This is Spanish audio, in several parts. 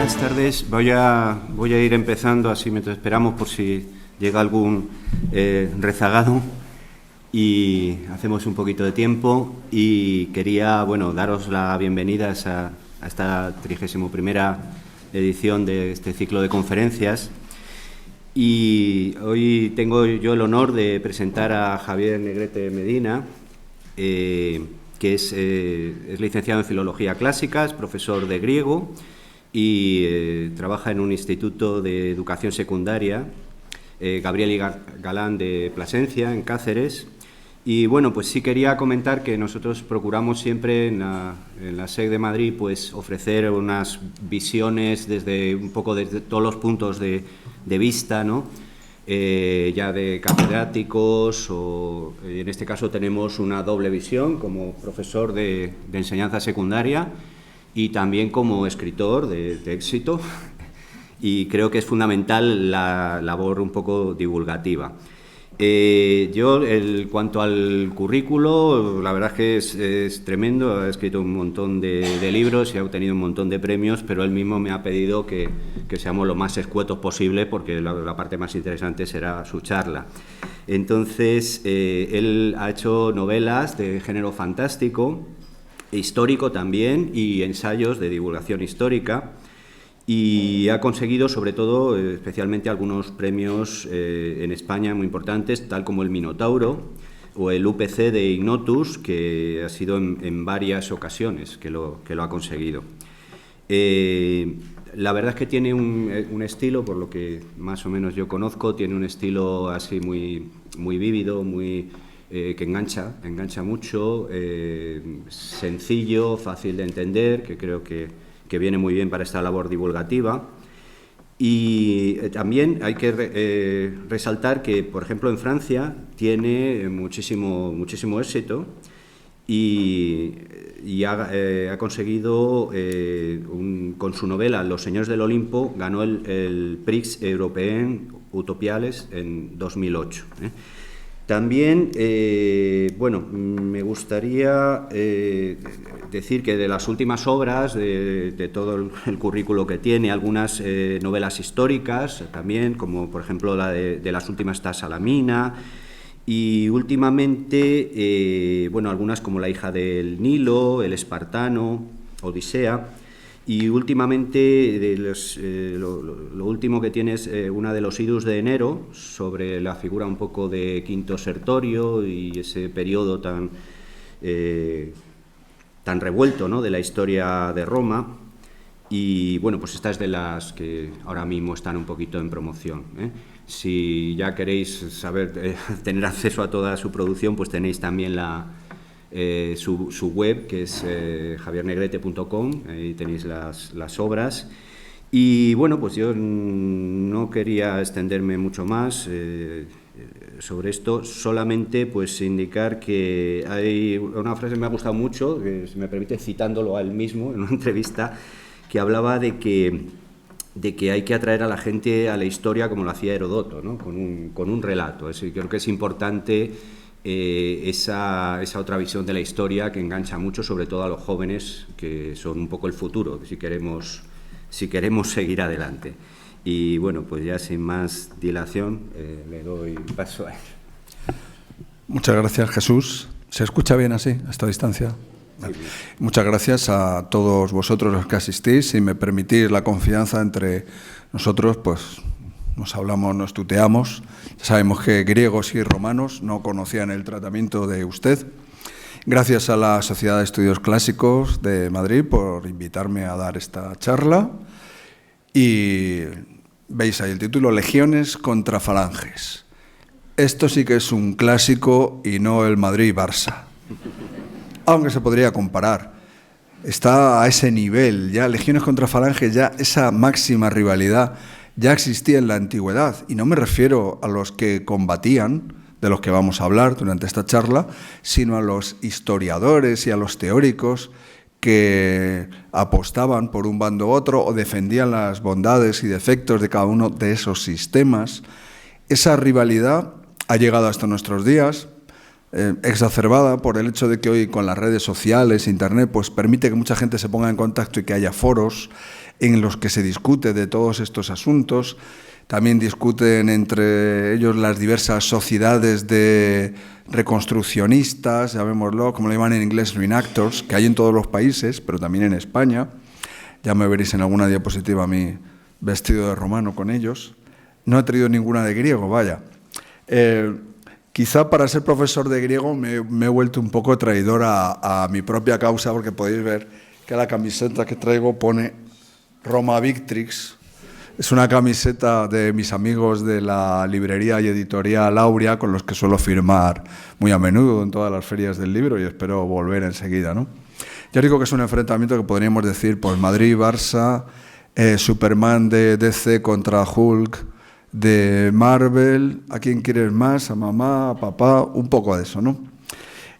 buenas tardes. Voy a ir empezando así mientras esperamos por si llega algún rezagado y hacemos un poquito de tiempo. Y quería, daros la bienvenida a esta 31ª edición de este ciclo de conferencias. Y hoy tengo yo el honor de presentar a Javier Negrete Medina, que es licenciado en Filología Clásica, es profesor de griego y trabaja en un instituto de educación secundaria, Gabriel y Galán de Plasencia, en Cáceres. Y pues sí quería comentar que nosotros procuramos siempre en la SEC de Madrid pues ofrecer unas visiones desde todos los puntos de vista, ¿no? Ya de catedráticos o en este caso tenemos una doble visión como profesor de enseñanza secundaria y también como escritor de éxito, y creo que es fundamental la labor un poco divulgativa. Yo, en cuanto al currículo, la verdad es que es tremendo. Ha escrito un montón de libros y ha obtenido un montón de premios, pero él mismo me ha pedido que seamos lo más escuetos posible porque la parte más interesante será su charla. Entonces, él ha hecho novelas de género fantástico, histórico también, y ensayos de divulgación histórica. Y ha conseguido, sobre todo, especialmente algunos premios en España muy importantes, tal como el Minotauro o el UPC de Ignotus, que ha sido en varias ocasiones que lo ha conseguido. La verdad es que tiene un estilo, por lo que más o menos yo conozco, tiene un estilo así muy vívido, que engancha mucho, sencillo, fácil de entender, que creo que viene muy bien para esta labor divulgativa. Y también hay que resaltar que, por ejemplo, en Francia tiene muchísimo éxito y ha conseguido, con su novela Los Señores del Olimpo, ganó el Prix Européen Utopiales en 2008. También, me gustaría decir que de las últimas obras, de todo el currículo que tiene, algunas novelas históricas también, como por ejemplo la de las últimas está Salamina, y últimamente, algunas como La hija del Nilo, El espartano, Odisea. Y últimamente, lo último que tiene es una de los idus de enero, sobre la figura un poco de Quinto Sertorio y ese periodo tan revuelto, ¿no?, de la historia de Roma. Y pues esta es de las que ahora mismo están un poquito en promoción, ¿eh? Si ya queréis saber, tener acceso a toda su producción, pues tenéis también su web, que es javiernegrete.com, ahí tenéis las obras. Y pues yo no quería extenderme mucho más sobre esto, solamente pues indicar que hay una frase que me ha gustado mucho, que si me permite, citándolo a él mismo en una entrevista, que hablaba de que hay que atraer a la gente a la historia como lo hacía Heródoto, ¿no?, con un relato. Creo que es importante esa otra visión de la historia que engancha mucho, sobre todo a los jóvenes, que son un poco el futuro, si queremos seguir adelante. Y pues ya sin más dilación, le doy paso a él. Muchas gracias, Jesús. ¿Se escucha bien así, a esta distancia? Sí. Muchas gracias a todos vosotros los que asistís. Si me permitís la confianza entre nosotros, pues nos hablamos, nos tuteamos. Sabemos que griegos y romanos no conocían el tratamiento de usted. Gracias a la Sociedad de Estudios Clásicos de Madrid por invitarme a dar esta charla. Y veis ahí el título: Legiones contra Falanges. Esto sí que es un clásico y no el Madrid-Barça. Aunque se podría comparar. Está a ese nivel ya, Legiones contra Falanges, ya esa máxima rivalidad ya existía en la antigüedad, y no me refiero a los que combatían, de los que vamos a hablar durante esta charla, sino a los historiadores y a los teóricos que apostaban por un bando u otro o defendían las bondades y defectos de cada uno de esos sistemas. Esa rivalidad ha llegado hasta nuestros días. exacerbada por el hecho de que hoy con las redes sociales, Internet, pues permite que mucha gente se ponga en contacto y que haya foros en los que se discute de todos estos asuntos. También discuten entre ellos las diversas sociedades de reconstruccionistas, llamémoslo, como le llaman en inglés, reenactors, que hay en todos los países, pero también en España. Ya me veréis en alguna diapositiva a mí vestido de romano con ellos. No he traído ninguna de griego, vaya. Quizá para ser profesor de griego me he vuelto un poco traidor a mi propia causa, porque podéis ver que la camiseta que traigo pone Roma Victrix. Es una camiseta de mis amigos de la librería y editorial Aurea, con los que suelo firmar muy a menudo en todas las ferias del libro y espero volver enseguida, ¿no? Ya digo que es un enfrentamiento que podríamos decir, pues Madrid, Barça, Superman de DC contra Hulk de Marvel, ¿a quién quieres más? ¿A mamá? ¿A papá? Un poco de eso, ¿no?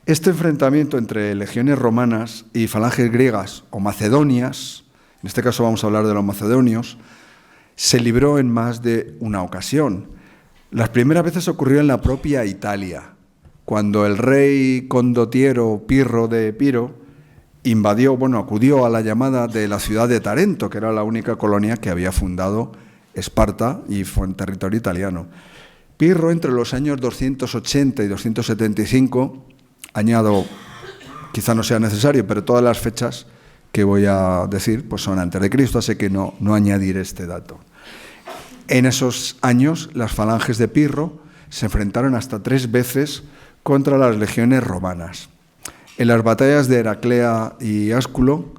Este enfrentamiento entre legiones romanas y falanges griegas o macedonias, en este caso vamos a hablar de los macedonios, se libró en más de una ocasión. Las primeras veces ocurrió en la propia Italia, cuando el rey condottiero Pirro de Epiro acudió a la llamada de la ciudad de Tarento, que era la única colonia que había fundado Esparta y fue en territorio italiano. Pirro, entre los años 280 y 275, añado, quizá no sea necesario, pero todas las fechas que voy a decir pues son antes de Cristo, así que no añadiré este dato. En esos años, las falanges de Pirro se enfrentaron hasta 3 veces contra las legiones romanas. En las batallas de Heraclea y Ásculo,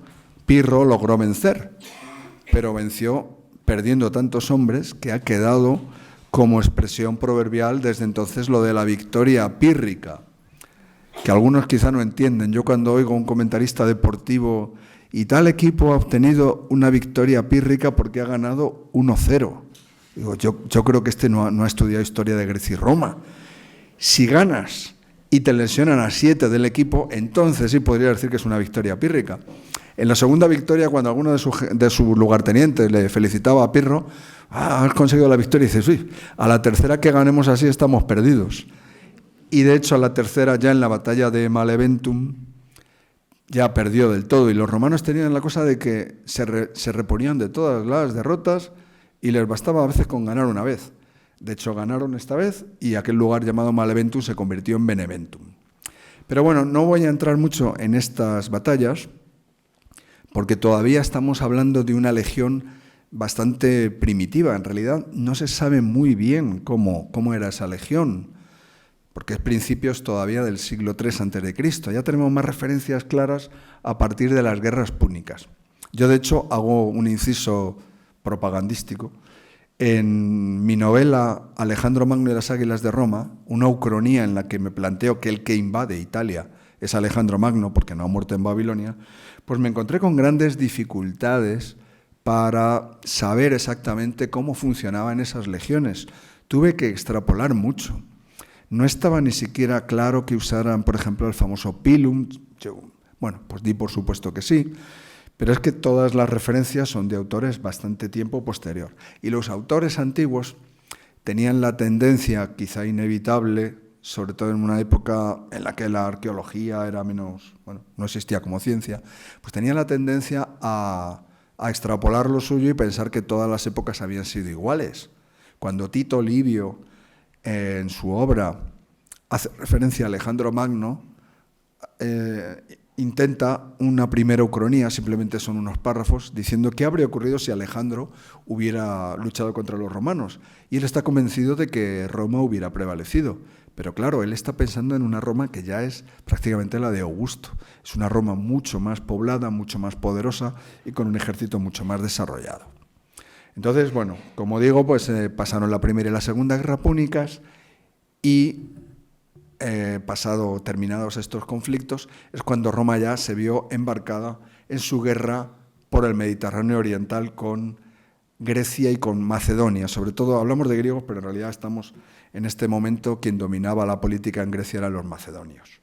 Pirro logró vencer, pero venció perdiendo tantos hombres que ha quedado como expresión proverbial desde entonces lo de la victoria pírrica, que algunos quizá no entienden. Yo cuando oigo a un comentarista deportivo y tal equipo ha obtenido una victoria pírrica porque ha ganado 1-0. Digo, yo creo que no ha estudiado historia de Grecia y Roma. Si ganas y te lesionan a 7 del equipo, entonces sí podría decir que es una victoria pírrica. En la segunda victoria, cuando alguno de sus lugartenientes le felicitaba a Pirro, has conseguido la victoria, y dices, uy, a la tercera que ganemos así estamos perdidos. Y de hecho a la tercera, ya en la batalla de Maleventum, ya perdió del todo. Y los romanos tenían la cosa de que se reponían de todas las derrotas y les bastaba a veces con ganar una vez. De hecho, ganaron esta vez y aquel lugar llamado Maleventum se convirtió en Beneventum. Pero bueno, no voy a entrar mucho en estas batallas porque todavía estamos hablando de una legión bastante primitiva. En realidad no se sabe muy bien cómo era esa legión, porque es principios todavía del siglo III a.C. Ya tenemos más referencias claras a partir de las guerras púnicas. Yo, de hecho, hago un inciso propagandístico. En mi novela Alejandro Magno y las Águilas de Roma, una ucronía en la que me planteo que el que invade Italia es Alejandro Magno, porque no ha muerto en Babilonia, pues me encontré con grandes dificultades para saber exactamente cómo funcionaban esas legiones. Tuve que extrapolar mucho. No estaba ni siquiera claro que usaran, por ejemplo, el famoso pilum. Pues di por supuesto que sí, pero es que todas las referencias son de autores bastante tiempo posterior. Y los autores antiguos tenían la tendencia, quizá inevitable, sobre todo en una época en la que la arqueología era menos, no existía como ciencia, pues tenían la tendencia a extrapolar lo suyo y pensar que todas las épocas habían sido iguales. Cuando Tito Livio, en su obra, hace referencia a Alejandro Magno, intenta una primera ucronía, simplemente son unos párrafos, diciendo qué habría ocurrido si Alejandro hubiera luchado contra los romanos. Y él está convencido de que Roma hubiera prevalecido. Pero claro, él está pensando en una Roma que ya es prácticamente la de Augusto. Es una Roma mucho más poblada, mucho más poderosa y con un ejército mucho más desarrollado. Entonces, como digo, pues pasaron la Primera y la Segunda Guerra Púnicas y terminados estos conflictos, es cuando Roma ya se vio embarcada en su guerra por el Mediterráneo oriental con Grecia y con Macedonia. Sobre todo hablamos de griegos, pero en realidad estamos en este momento, quien dominaba la política en Grecia eran los macedonios.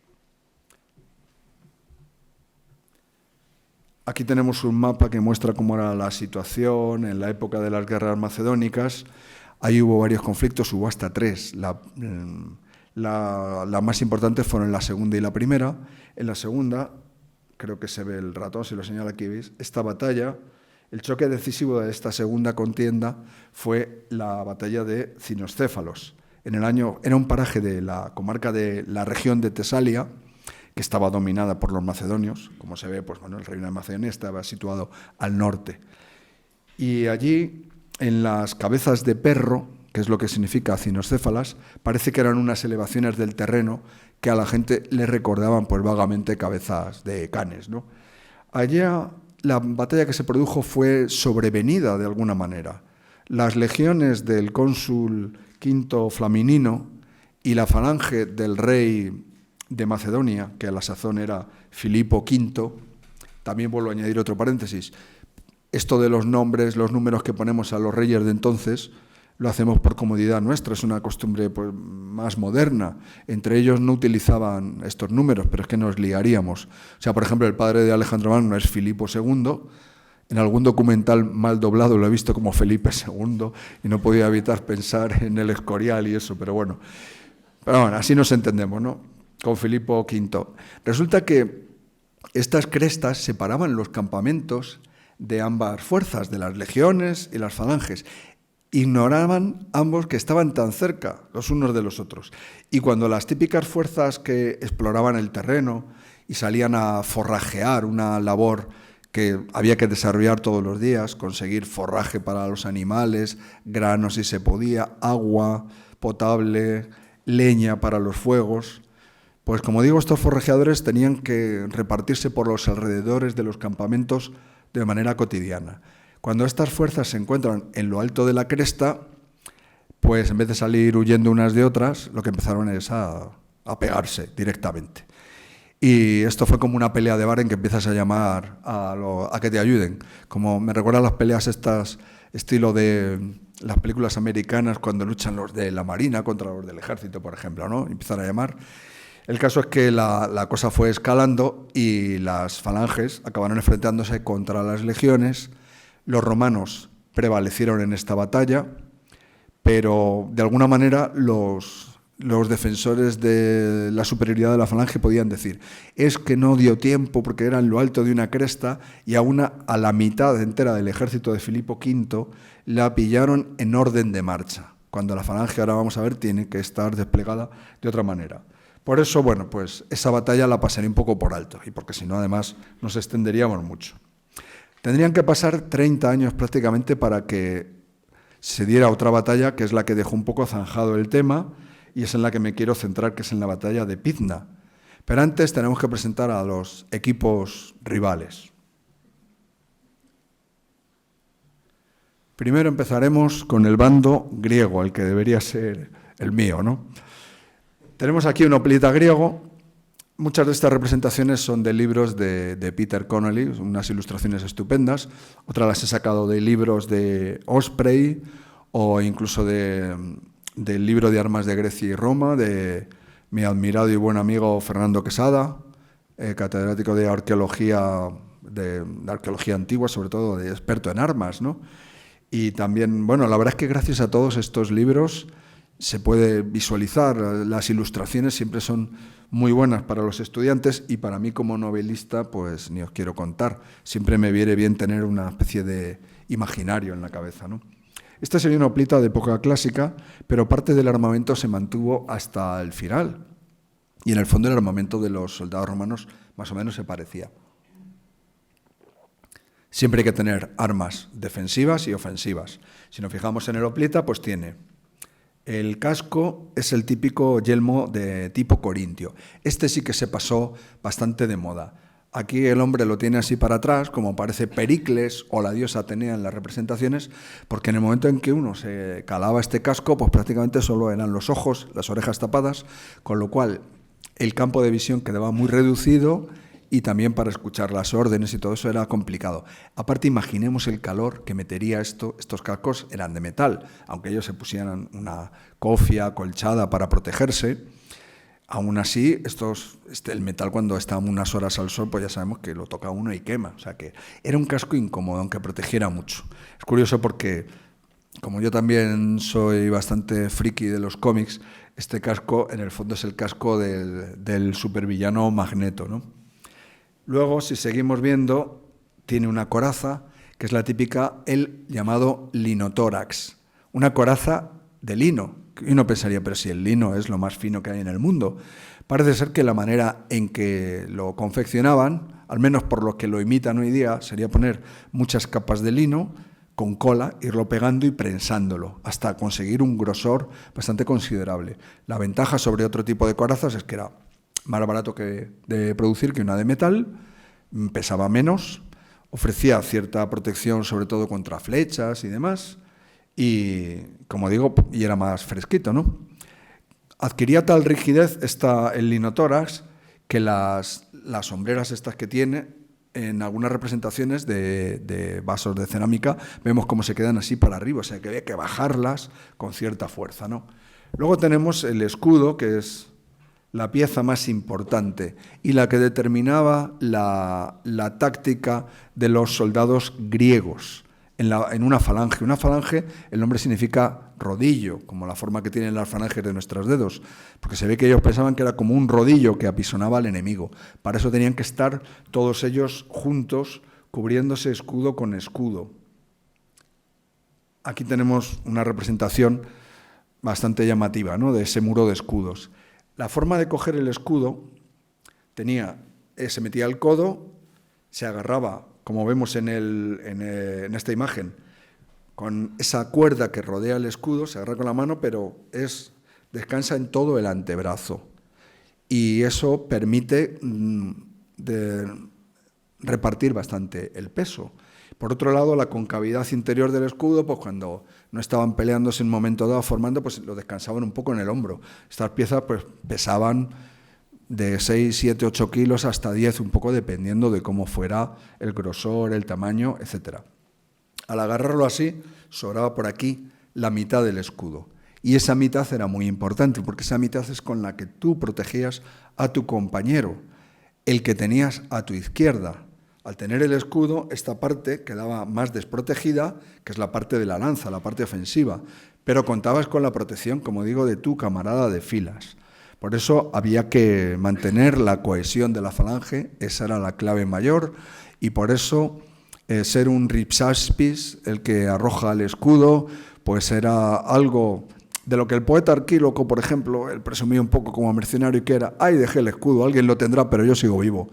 Aquí tenemos un mapa que muestra cómo era la situación en la época de las guerras macedónicas. Ahí hubo varios conflictos, hubo hasta 3. Las más importantes fueron la segunda y la primera. En la segunda, creo que se ve el ratón, si lo señala aquí, ¿veis? Esta batalla, el choque decisivo de esta segunda contienda fue la batalla de Cinoscéfalos. Era un paraje de la comarca de la región de Tesalia, que estaba dominada por los macedonios. Como se ve, pues bueno, el reino de Macedonia estaba situado al norte. Y allí, en las cabezas de perro, que es lo que significa cinoscéfalas, parece que eran unas elevaciones del terreno que a la gente le recordaban pues vagamente cabezas de canes, ¿no? Allá la batalla que se produjo fue sobrevenida de alguna manera. Las legiones del cónsul Quinto Flaminino y la falange del rey de Macedonia, que a la sazón era Filipo V, también vuelvo a añadir otro paréntesis, esto de los nombres, los números que ponemos a los reyes de entonces, lo hacemos por comodidad nuestra, es una costumbre pues, más moderna. Entre ellos no utilizaban estos números, pero es que nos liaríamos. O sea, por ejemplo, el padre de Alejandro Magno es Filipo II, en algún documental mal doblado lo he visto como Felipe II y no podía evitar pensar en el Escorial y eso, pero bueno, así nos entendemos, ¿no? Con Filipo V. Resulta que estas crestas separaban los campamentos de ambas fuerzas, de las legiones y las falanges. Ignoraban ambos que estaban tan cerca los unos de los otros. Y cuando las típicas fuerzas que exploraban el terreno y salían a forrajear, una labor que había que desarrollar todos los días, conseguir forraje para los animales, granos si se podía, agua potable, leña para los fuegos, pues como digo, estos forrajeadores tenían que repartirse por los alrededores de los campamentos de manera cotidiana. Cuando estas fuerzas se encuentran en lo alto de la cresta, pues en vez de salir huyendo unas de otras, lo que empezaron es a pegarse directamente. Y esto fue como una pelea de bar en que empiezas a llamar a que te ayuden. Como me recuerdan las peleas estas, estilo de las películas americanas, cuando luchan los de la Marina contra los del Ejército, por ejemplo, ¿no? Empiezan a llamar. El caso es que la cosa fue escalando y las falanges acabaron enfrentándose contra las legiones. Los romanos prevalecieron en esta batalla, pero de alguna manera los defensores de la superioridad de la falange podían decir es que no dio tiempo porque era en lo alto de una cresta y a la mitad entera del ejército de Filipo V la pillaron en orden de marcha, cuando la falange, ahora vamos a ver, tiene que estar desplegada de otra manera. Por eso, bueno, pues esa batalla la pasaré un poco por alto y porque si no, además, nos extenderíamos mucho. Tendrían que pasar 30 años prácticamente para que se diera otra batalla, que es la que dejó un poco zanjado el tema, y es en la que me quiero centrar, que es en la batalla de Pydna. Pero antes tenemos que presentar a los equipos rivales. Primero empezaremos con el bando griego, el que debería ser el mío, ¿no? Tenemos aquí un hoplita griego. Muchas de estas representaciones son de libros de Peter Connolly, unas ilustraciones estupendas. Otras las he sacado de libros de Osprey o incluso del libro de armas de Grecia y Roma, de mi admirado y buen amigo Fernando Quesada, catedrático de arqueología antigua, sobre todo de experto en armas, ¿no? Y también, bueno, la verdad es que gracias a todos estos libros se puede visualizar, las ilustraciones siempre son muy buenas para los estudiantes y para mí como novelista, pues ni os quiero contar, siempre me viene bien tener una especie de imaginario en la cabeza, ¿no? Esta sería una hoplita de época clásica, pero parte del armamento se mantuvo hasta el final y en el fondo el armamento de los soldados romanos más o menos se parecía. Siempre hay que tener armas defensivas y ofensivas. Si nos fijamos en el hoplita, pues tiene... El casco es el típico yelmo de tipo corintio. Este sí que se pasó bastante de moda. Aquí el hombre lo tiene así para atrás, como parece Pericles o la diosa Atenea en las representaciones, porque en el momento en que uno se calaba este casco, pues prácticamente solo eran los ojos, las orejas tapadas, con lo cual el campo de visión quedaba muy reducido y también para escuchar las órdenes y todo eso era complicado. Aparte, imaginemos el calor que metería estos cascos, eran de metal, aunque ellos se pusieran una cofia colchada para protegerse. Aún así, el metal cuando está unas horas al sol, pues ya sabemos que lo toca uno y quema. O sea que era un casco incómodo, aunque protegiera mucho. Es curioso porque, como yo también soy bastante friki de los cómics, Este casco, en el fondo, es el casco del supervillano Magneto, ¿no? Luego, si seguimos viendo, tiene una coraza, que es la típica, el llamado linotórax. Una coraza de lino. Y uno pensaría, pero si el lino es lo más fino que hay en el mundo. Parece ser que la manera en que lo confeccionaban, al menos por los que lo imitan hoy día, sería poner muchas capas de lino con cola, irlo pegando y prensándolo, hasta conseguir un grosor bastante considerable. La ventaja sobre otro tipo de corazas es que era más barato de producir que una de metal, pesaba menos, ofrecía cierta protección sobre todo contra flechas y demás, y como digo, y era más fresquito, ¿no? Adquiría tal rigidez el linotórax que las sombreras estas que tiene, en algunas representaciones de vasos de cerámica, vemos cómo se quedan así para arriba, o sea que había que bajarlas con cierta fuerza, ¿no? Luego tenemos el escudo, que es la pieza más importante y la que determinaba la táctica de los soldados griegos en una falange. Una falange, el nombre significa rodillo, como la forma que tienen las falanges de nuestros dedos, porque se ve que ellos pensaban que era como un rodillo que apisonaba al enemigo. Para eso tenían que estar todos ellos juntos, cubriéndose escudo con escudo. Aquí tenemos una representación bastante llamativa, ¿no?, de ese muro de escudos. La forma de coger el escudo se metía el codo, se agarraba, como vemos en esta imagen, con esa cuerda que rodea el escudo, se agarra con la mano, pero descansa en todo el antebrazo. Y eso permite repartir bastante el peso. Por otro lado, la concavidad interior del escudo, pues cuando no estaban peleándose en un momento dado formando, pues lo descansaban un poco en el hombro. Estas piezas pues pesaban de 6, 7, 8 kilos hasta 10, un poco dependiendo de cómo fuera el grosor, el tamaño, etc. Al agarrarlo así, sobraba por aquí la mitad del escudo. Y esa mitad era muy importante, porque esa mitad es con la que tú protegías a tu compañero, el que tenías a tu izquierda. Al tener el escudo, esta parte quedaba más desprotegida, que es la parte de la lanza, la parte ofensiva, pero contabas con la protección, como digo, de tu camarada de filas. Por eso había que mantener la cohesión de la falange, esa era la clave mayor, y por eso ser un ripsaspis, el que arroja el escudo, pues era algo de lo que el poeta Arquíloco, por ejemplo, él presumía un poco como mercenario, que era, ¡ay, dejé el escudo, alguien lo tendrá, pero yo sigo vivo!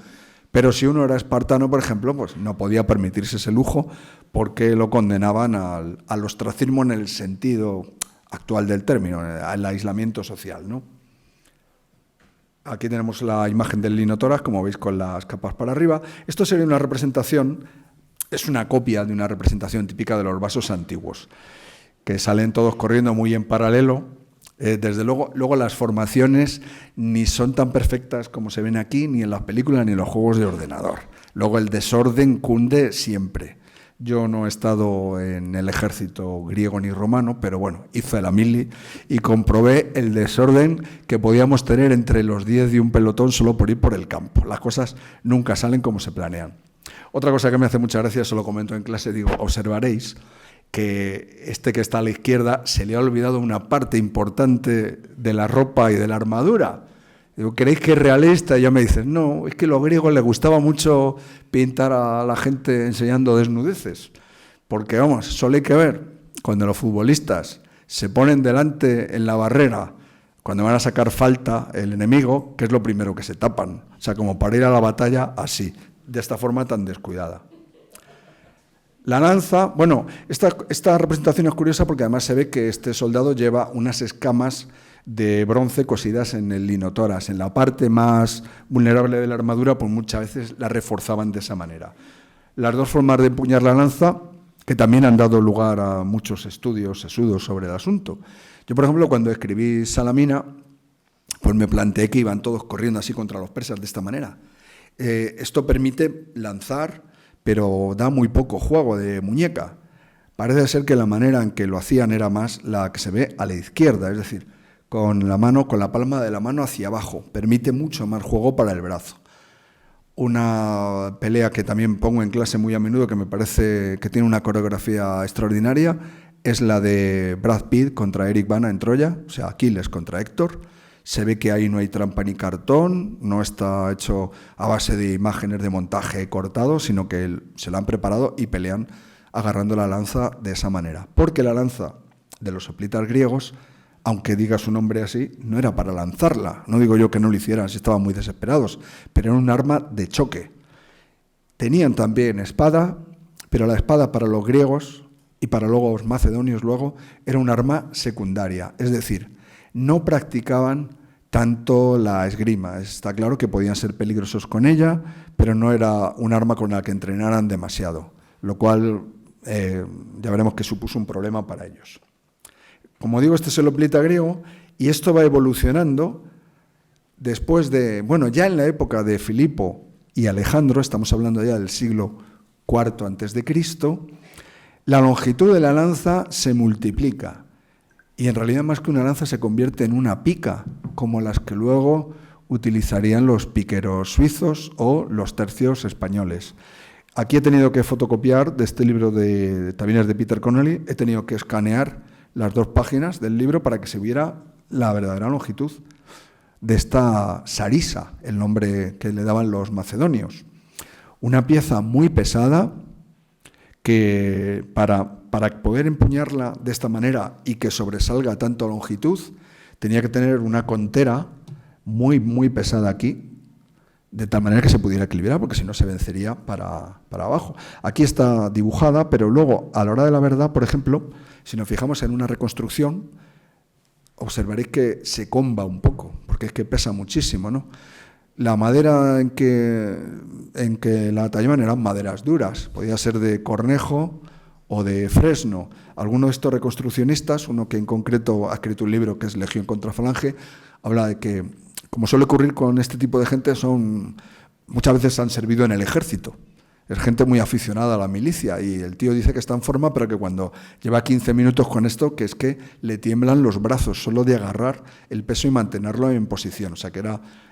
Pero si uno era espartano, por ejemplo, pues no podía permitirse ese lujo porque lo condenaban al ostracismo en el sentido actual del término, al aislamiento social, ¿no? Aquí tenemos la imagen del linotórax, como veis, con las capas para arriba. Esto sería una representación, es una copia de una representación típica de los vasos antiguos, que salen todos corriendo muy en paralelo. Desde luego las formaciones ni son tan perfectas como se ven aquí, ni en las películas, ni en los juegos de ordenador. Luego el desorden cunde siempre. Yo no he estado en el ejército griego ni romano, pero bueno, hice la mili y comprobé el desorden que podíamos tener entre los 10 de un pelotón solo por ir por el campo. Las cosas nunca salen como se planean. Otra cosa que me hace mucha gracia, eso lo comento en clase, digo, observaréis que que está a la izquierda se le ha olvidado una parte importante de la ropa y de la armadura. Digo, ¿creéis que es realista? Y ya me dicen, no, es que a los griegos les gustaba mucho pintar a la gente enseñando desnudeces. Porque, vamos, solo hay que ver, cuando los futbolistas se ponen delante en la barrera, cuando van a sacar falta el enemigo, ¿qué es lo primero que se tapan? O sea, como para ir a la batalla así, de esta forma tan descuidada. La lanza, bueno, esta representación es curiosa porque además se ve que este soldado lleva unas escamas de bronce cosidas en el linotórax. En la parte más vulnerable de la armadura, pues muchas veces la reforzaban de esa manera. Las dos formas de empuñar la lanza, que también han dado lugar a muchos estudios sesudos sobre el asunto. Yo, por ejemplo, cuando escribí Salamina, pues me planteé que iban todos corriendo así contra los persas de esta manera. Esto permite lanzar, pero da muy poco juego de muñeca. Parece ser que la manera en que lo hacían era más la que se ve a la izquierda, es decir, con la palma de la mano hacia abajo. Permite mucho más juego para el brazo. Una pelea que también pongo en clase muy a menudo, que me parece que tiene una coreografía extraordinaria, es la de Brad Pitt contra Eric Bana en Troya, o sea, Aquiles contra Héctor. Se ve que ahí no hay trampa ni cartón, no está hecho a base de imágenes de montaje cortado, sino que se la han preparado y pelean agarrando la lanza de esa manera. Porque la lanza de los hoplitas griegos, aunque diga su nombre así, no era para lanzarla. No digo yo que no lo hicieran, si estaban muy desesperados, pero era un arma de choque. Tenían también espada, pero la espada para los griegos y para los macedonios luego era un arma secundaria, es decir, no practicaban tanto la esgrima. Está claro que podían ser peligrosos con ella, pero no era un arma con la que entrenaran demasiado, lo cual ya veremos que supuso un problema para ellos. Como digo, este es el hoplita griego y esto va evolucionando después de, bueno, ya en la época de Filipo y Alejandro, estamos hablando ya del siglo IV a.C., la longitud de la lanza se multiplica y en realidad más que una lanza se convierte en una pica, como las que luego utilizarían los piqueros suizos o los tercios españoles. Aquí he tenido que fotocopiar de este libro de Tabines de Peter Connolly, he tenido que escanear las 2 páginas del libro para que se viera la verdadera longitud de esta sarisa, el nombre que le daban los macedonios. Una pieza muy pesada que para poder empuñarla de esta manera y que sobresalga tanto longitud, tenía que tener una contera muy, muy pesada aquí, de tal manera que se pudiera equilibrar, porque si no se vencería para abajo. Aquí está dibujada, pero luego, a la hora de la verdad, por ejemplo, si nos fijamos en una reconstrucción, observaréis que se comba un poco, porque es que pesa muchísimo, ¿no? La madera en que la tallaban eran maderas duras, podía ser de cornejo o de fresno. Algunos de estos reconstruccionistas, uno que en concreto ha escrito un libro que es Legión contra Falange, habla de que, como suele ocurrir con este tipo de gente, muchas veces han servido en el ejército. Es gente muy aficionada a la milicia y el tío dice que está en forma, pero que cuando lleva 15 minutos con esto, que es que le tiemblan los brazos solo de agarrar el peso y mantenerlo en posición. O sea que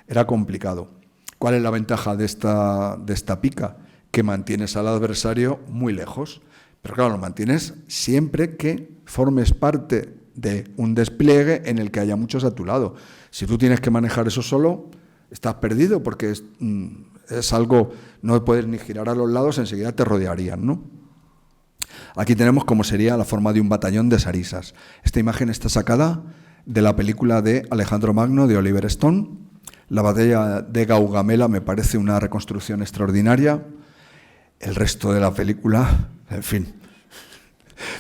era complicado. ¿Cuál es la ventaja de esta pica? Que mantienes al adversario muy lejos. Pero claro, lo mantienes siempre que formes parte de un despliegue en el que haya muchos a tu lado. Si tú tienes que manejar eso solo, estás perdido porque es algo, no puedes ni girar a los lados, enseguida te rodearían, ¿no? Aquí tenemos cómo sería la forma de un batallón de sarisas. Esta imagen está sacada de la película de Alejandro Magno de Oliver Stone. La batalla de Gaugamela me parece una reconstrucción extraordinaria. El resto de la película, en fin,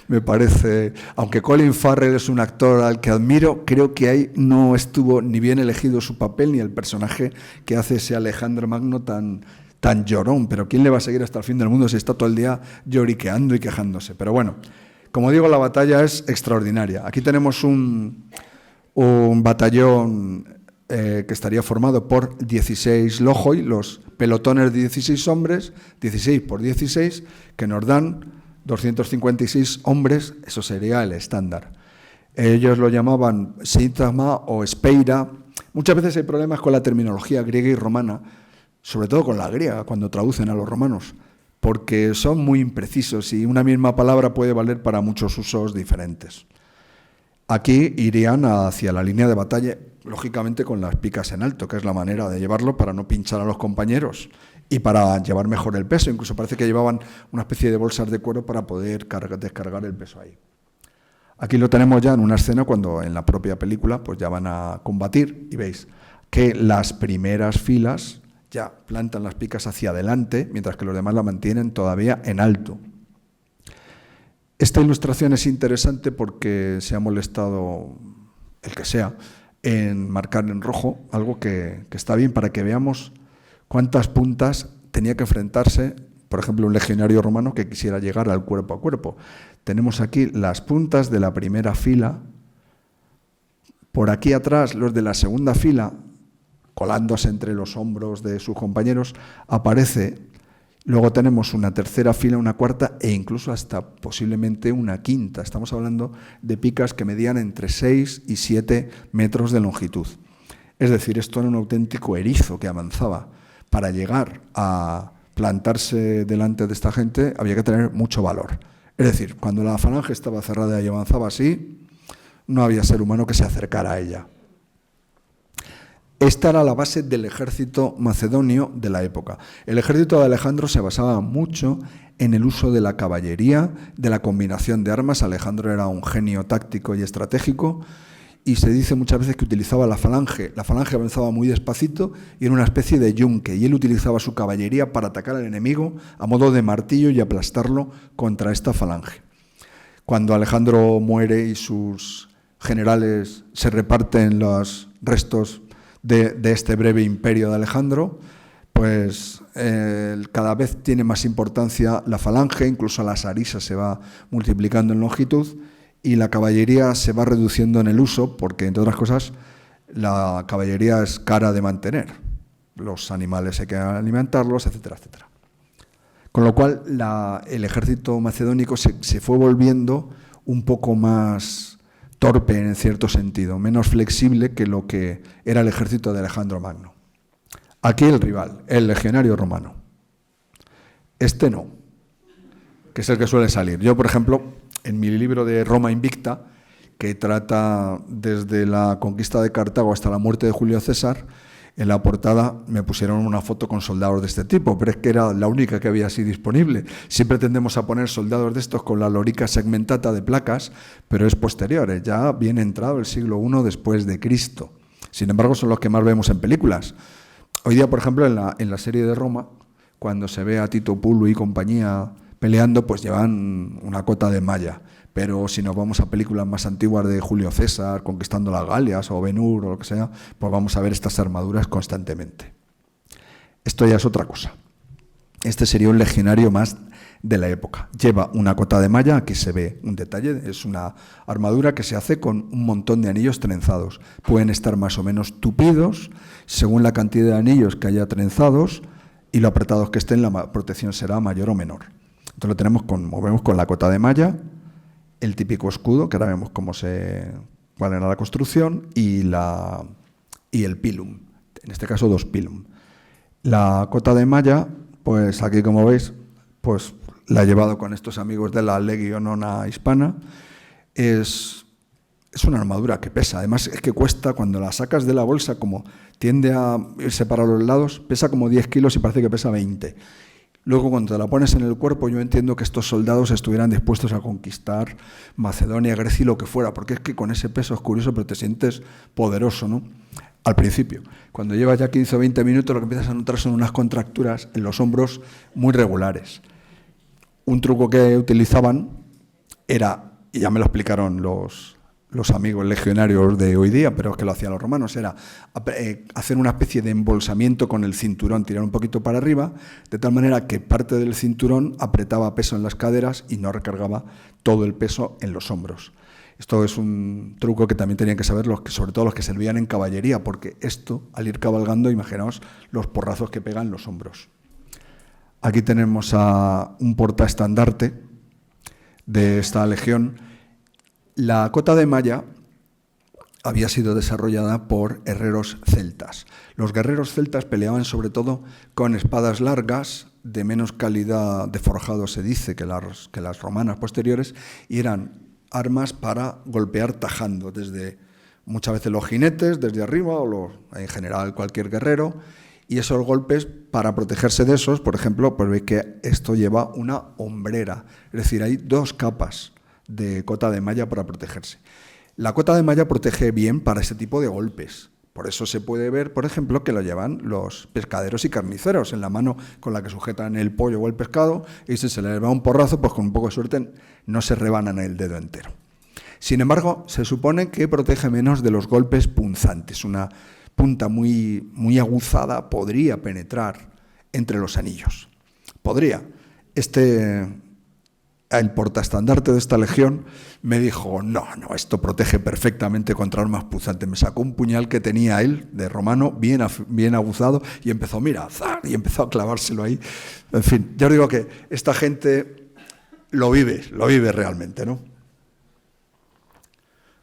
me parece, aunque Colin Farrell es un actor al que admiro, creo que ahí no estuvo ni bien elegido su papel ni el personaje que hace ese Alejandro Magno tan llorón. Pero ¿quién le va a seguir hasta el fin del mundo si está todo el día lloriqueando y quejándose? Pero bueno, como digo, la batalla es extraordinaria. Aquí tenemos un batallón que estaría formado por 16 lojoi, los pelotones de 16 hombres, 16 por 16, que nos dan 256 hombres, eso sería el estándar. Ellos lo llamaban síntagma o espeira. Muchas veces hay problemas con la terminología griega y romana, sobre todo con la griega, cuando traducen a los romanos, porque son muy imprecisos y una misma palabra puede valer para muchos usos diferentes. Aquí irían hacia la línea de batalla, lógicamente con las picas en alto, que es la manera de llevarlo para no pinchar a los compañeros y para llevar mejor el peso. Incluso parece que llevaban una especie de bolsas de cuero para poder descargar el peso ahí. Aquí lo tenemos ya en una escena cuando en la propia película pues ya van a combatir y veis que las primeras filas ya plantan las picas hacia adelante, mientras que los demás la mantienen todavía en alto. Esta ilustración es interesante porque se ha molestado el que sea en marcar en rojo algo que está bien para que veamos cuántas puntas tenía que enfrentarse, por ejemplo, un legionario romano que quisiera llegar al cuerpo a cuerpo. Tenemos aquí las puntas de la primera fila, por aquí atrás los de la segunda fila, colándose entre los hombros de sus compañeros, aparece, luego tenemos una tercera fila, una cuarta e incluso hasta posiblemente una quinta. Estamos hablando de picas que medían entre 6 y 7 metros de longitud. Es decir, esto era un auténtico erizo que avanzaba. Para llegar a plantarse delante de esta gente había que tener mucho valor. Es decir, cuando la falange estaba cerrada y avanzaba así, no había ser humano que se acercara a ella. Esta era la base del ejército macedonio de la época. El ejército de Alejandro se basaba mucho en el uso de la caballería, de la combinación de armas. Alejandro era un genio táctico y estratégico, y se dice muchas veces que utilizaba la falange. La falange avanzaba muy despacito y era una especie de yunque, y él utilizaba su caballería para atacar al enemigo a modo de martillo y aplastarlo contra esta falange. Cuando Alejandro muere y sus generales se reparten los restos de este breve imperio de Alejandro, pues cada vez tiene más importancia la falange, incluso la sarisa se va multiplicando en longitud y la caballería se va reduciendo en el uso porque, entre otras cosas, la caballería es cara de mantener. Los animales hay que alimentarlos, etcétera, etcétera. Con lo cual, el ejército macedónico se fue volviendo un poco más torpe en cierto sentido, menos flexible que lo que era el ejército de Alejandro Magno. Aquí el rival, el legionario romano. Este no, que es el que suele salir. Yo, por ejemplo, en mi libro de Roma Invicta, que trata desde la conquista de Cartago hasta la muerte de Julio César, en la portada me pusieron una foto con soldados de este tipo, pero es que era la única que había así disponible. Siempre tendemos a poner soldados de estos con la lorica segmentata de placas, pero es posterior, ya bien entrado el siglo I después de Cristo. Sin embargo, son los que más vemos en películas. Hoy día, por ejemplo, en la serie de Roma, cuando se ve a Tito Pullo y compañía peleando, pues llevan una cota de malla. Pero si nos vamos a películas más antiguas de Julio César, conquistando las Galias o Ben-Hur o lo que sea, pues vamos a ver estas armaduras constantemente. Esto ya es otra cosa. Este sería un legionario más de la época. Lleva una cota de malla, aquí se ve un detalle, es una armadura que se hace con un montón de anillos trenzados. Pueden estar más o menos tupidos, según la cantidad de anillos que haya trenzados y lo apretados que estén, la protección será mayor o menor. Entonces lo tenemos movemos con la cota de malla, el típico escudo, que ahora vemos cuál era la construcción, y el pilum, en este caso 2 pilum. La cota de malla, pues aquí como veis, pues la he llevado con estos amigos de la Legión Nona Hispana. Es una armadura que pesa, además es que cuesta, cuando la sacas de la bolsa, como tiende a irse para los lados, pesa como 10 kilos y parece que pesa 20. Luego, cuando te la pones en el cuerpo, yo entiendo que estos soldados estuvieran dispuestos a conquistar Macedonia, Grecia y lo que fuera, porque es que con ese peso es curioso, pero te sientes poderoso, ¿no? Al principio. Cuando llevas ya 15 o 20 minutos, lo que empiezas a notar son unas contracturas en los hombros muy regulares. Un truco que utilizaban era, y ya me lo explicaron los amigos legionarios de hoy día, pero es que lo hacían los romanos, era hacer una especie de embolsamiento con el cinturón, tirar un poquito para arriba, de tal manera que parte del cinturón apretaba peso en las caderas y no recargaba todo el peso en los hombros. Esto es un truco que también tenían que saber sobre todo los que servían en caballería, porque esto, al ir cabalgando, imaginaos los porrazos que pegan los hombros. Aquí tenemos a un portaestandarte de esta legión. La cota de malla había sido desarrollada por herreros celtas. Los guerreros celtas peleaban sobre todo con espadas largas, de menos calidad de forjado se dice que las romanas posteriores, y eran armas para golpear tajando, desde muchas veces los jinetes, desde arriba, o en general cualquier guerrero, y esos golpes, para protegerse de esos, por ejemplo, pues veis que esto lleva una hombrera, es decir, hay 2 capas de cota de malla para protegerse. La cota de malla protege bien para ese tipo de golpes. Por eso se puede ver, por ejemplo, que lo llevan los pescaderos y carniceros en la mano con la que sujetan el pollo o el pescado, y si se les va un porrazo, pues con un poco de suerte no se rebanan el dedo entero. Sin embargo, se supone que protege menos de los golpes punzantes. Una punta muy, muy aguzada podría penetrar entre los anillos. Podría. El portaestandarte de esta legión me dijo, no, esto protege perfectamente contra armas punzantes. Me sacó un puñal que tenía él, de romano, bien aguzado, y empezó, mira, ¡zar! Y empezó a clavárselo ahí. En fin, ya os digo que esta gente lo vive realmente, ¿no?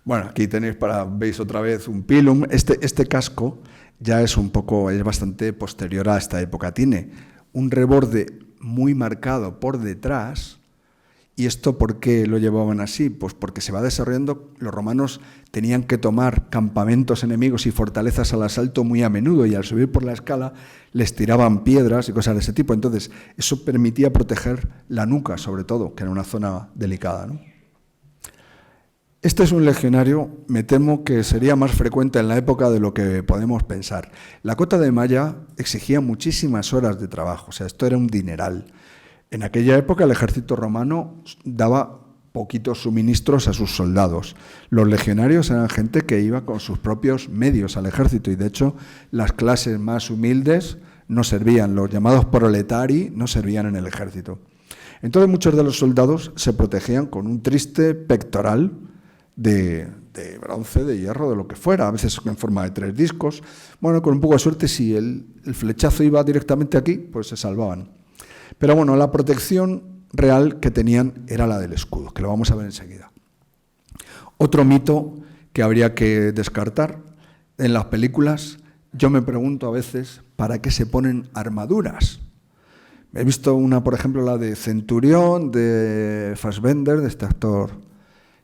Bueno, aquí veis otra vez un pilum. Este casco ya es bastante posterior a esta época. Tiene un reborde muy marcado por detrás, ¿Y esto por qué lo llevaban así? Pues porque se va desarrollando, los romanos tenían que tomar campamentos enemigos y fortalezas al asalto muy a menudo, y al subir por la escala les tiraban piedras y cosas de ese tipo. Entonces, eso permitía proteger la nuca, sobre todo, que era una zona delicada, ¿no? Este es un legionario, me temo que sería más frecuente en la época de lo que podemos pensar. La cota de malla exigía muchísimas horas de trabajo, o sea, esto era un dineral. En aquella época el ejército romano daba poquitos suministros a sus soldados. Los legionarios eran gente que iba con sus propios medios al ejército, y de hecho las clases más humildes no servían, los llamados proletari no servían en el ejército. Entonces muchos de los soldados se protegían con un triste pectoral de bronce, de hierro, de lo que fuera, a veces en forma de 3 discos. Bueno, con un poco de suerte, si el flechazo iba directamente aquí, pues se salvaban. Pero bueno, la protección real que tenían era la del escudo, que lo vamos a ver enseguida. Otro mito que habría que descartar en las películas, yo me pregunto a veces, ¿para qué se ponen armaduras? He visto una, por ejemplo, la de Centurión, de Fassbender, de este actor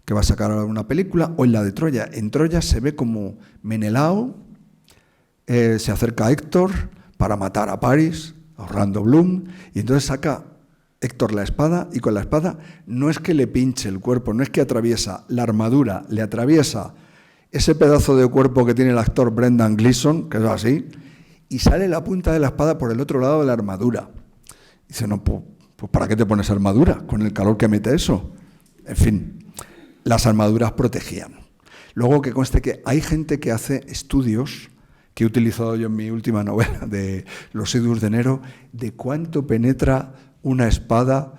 que va a sacar ahora una película, o en la de Troya. En Troya se ve como Menelao se acerca a Héctor para matar a Paris, a Orlando Bloom, y entonces saca Héctor la espada, y con la espada no es que le pinche el cuerpo, no es que atraviesa la armadura, le atraviesa ese pedazo de cuerpo que tiene el actor Brendan Gleeson, que es así, y sale la punta de la espada por el otro lado de la armadura. Dice, no, pues ¿para qué te pones armadura con el calor que mete eso? En fin, las armaduras protegían. Luego, que conste que hay gente que hace estudios, que he utilizado yo en mi última novela de Los Idus de Nero, de cuánto penetra una espada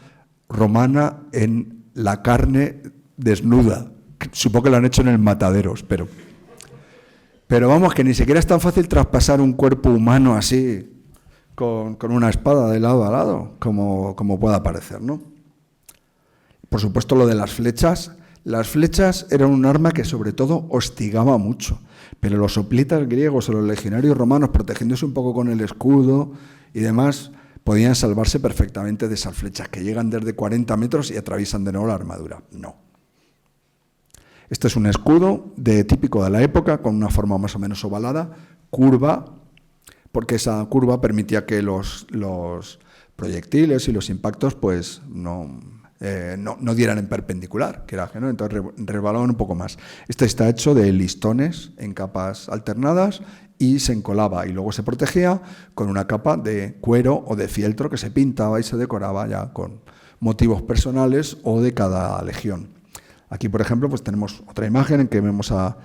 romana en la carne desnuda. Supongo que lo han hecho en el Mataderos, pero vamos, que ni siquiera es tan fácil traspasar un cuerpo humano así, con una espada de lado a lado, como pueda parecer, ¿no? Por supuesto, lo de las flechas. Las flechas eran un arma que sobre todo hostigaba mucho, pero los hoplitas griegos o los legionarios romanos, protegiéndose un poco con el escudo y demás, podían salvarse perfectamente de esas flechas que llegan desde 40 metros y atraviesan de nuevo la armadura. No. Este es un escudo típico de la época, con una forma más o menos ovalada, curva, porque esa curva permitía que los proyectiles y los impactos pues no dieran en perpendicular, que era, ¿no? Entonces resbalaban un poco más. Este está hecho de listones en capas alternadas y se encolaba, y luego se protegía con una capa de cuero o de fieltro que se pintaba y se decoraba ya con motivos personales o de cada legión. Aquí, por ejemplo, pues tenemos otra imagen en que vemos a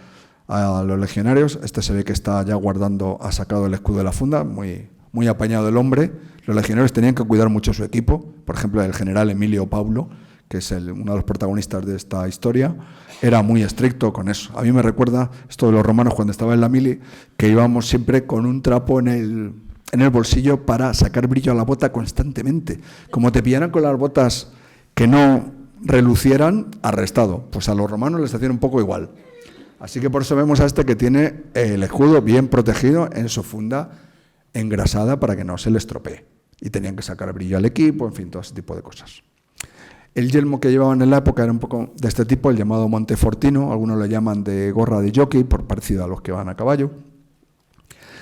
los legionarios. Este se ve que está ya guardando, ha sacado el escudo de la funda, muy apañado el hombre. Los legionarios tenían que cuidar mucho su equipo. Por ejemplo, el general Emilio Paulo, que es uno de los protagonistas de esta historia, era muy estricto con eso. A mí me recuerda esto de los romanos cuando estaba en la mili, que íbamos siempre con un trapo en el bolsillo para sacar brillo a la bota constantemente. Como te pillaran con las botas que no relucieran, arrestado. Pues a los romanos les hacían un poco igual. Así que por eso vemos a este que tiene el escudo bien protegido en su funda engrasada para que no se le estropee. Y tenían que sacar brillo al equipo, en fin, todo ese tipo de cosas. El yelmo que llevaban en la época era un poco de este tipo, el llamado Montefortino, algunos lo llaman de gorra de jockey, por parecido a los que van a caballo.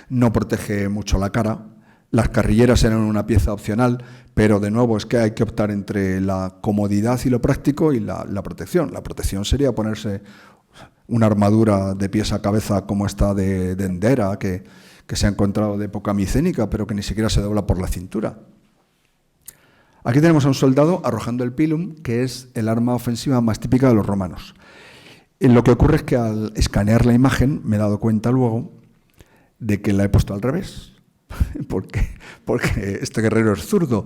No protege mucho la cara. Las carrilleras eran una pieza opcional, pero de nuevo es que hay que optar entre la comodidad y lo práctico y la protección. La protección sería ponerse una armadura de pies a cabeza como esta de Endera, que se ha encontrado de época micénica, pero que ni siquiera se dobla por la cintura. Aquí tenemos a un soldado arrojando el pilum, que es el arma ofensiva más típica de los romanos. Y lo que ocurre es que al escanear la imagen me he dado cuenta luego de que la he puesto al revés. Porque este guerrero es zurdo.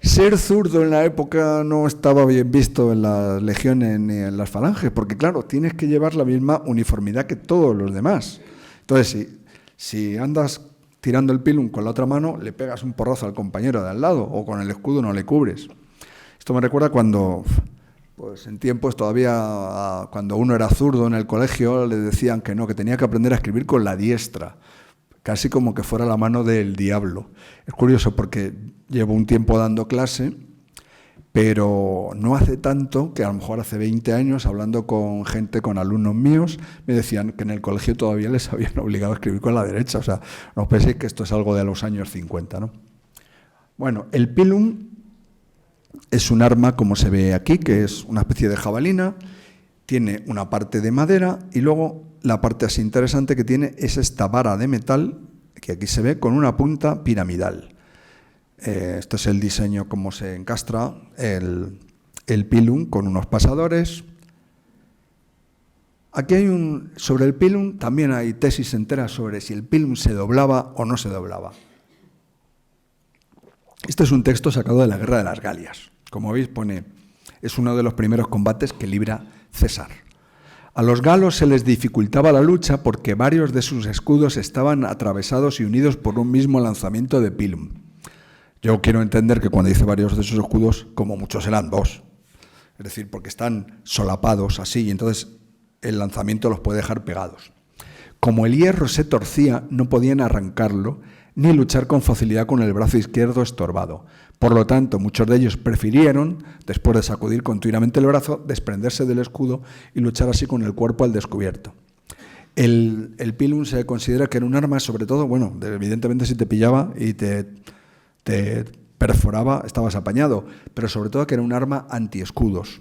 Ser zurdo en la época no estaba bien visto en las legiones ni en las falanges, porque claro, tienes que llevar la misma uniformidad que todos los demás. Entonces, si andas tirando el pilum con la otra mano, le pegas un porrazo al compañero de al lado, o con el escudo no le cubres. Esto me recuerda cuando, pues en tiempos todavía, cuando uno era zurdo en el colegio, le decían que no, que tenía que aprender a escribir con la diestra, casi como que fuera la mano del diablo. Es curioso porque llevo un tiempo dando clase, pero no hace tanto, que a lo mejor hace 20 años, hablando con gente, con alumnos míos, me decían que en el colegio todavía les habían obligado a escribir con la derecha. O sea, no os penséis que esto es algo de los años 50, ¿no? Bueno, el pilum es un arma, como se ve aquí, que es una especie de jabalina, tiene una parte de madera y luego la parte así interesante que tiene es esta vara de metal, que aquí se ve, con una punta piramidal. Este es el diseño, como se encastra el pilum, con unos pasadores. Aquí hay sobre el pilum también hay tesis enteras sobre si el pilum se doblaba o no se doblaba. Este es un texto sacado de la Guerra de las Galias. Como veis, es uno de los primeros combates que libra César. A los galos se les dificultaba la lucha porque varios de sus escudos estaban atravesados y unidos por un mismo lanzamiento de pilum. Yo quiero entender que cuando dice varios de sus escudos, como muchos eran dos. Es decir, porque están solapados así y entonces el lanzamiento los puede dejar pegados. Como el hierro se torcía, no podían arrancarlo ni luchar con facilidad con el brazo izquierdo estorbado. Por lo tanto, muchos de ellos prefirieron, después de sacudir continuamente el brazo, desprenderse del escudo y luchar así con el cuerpo al descubierto. El pilum se considera que era un arma, sobre todo, bueno, evidentemente si te pillaba y te perforaba, estabas apañado, pero sobre todo que era un arma antiescudos.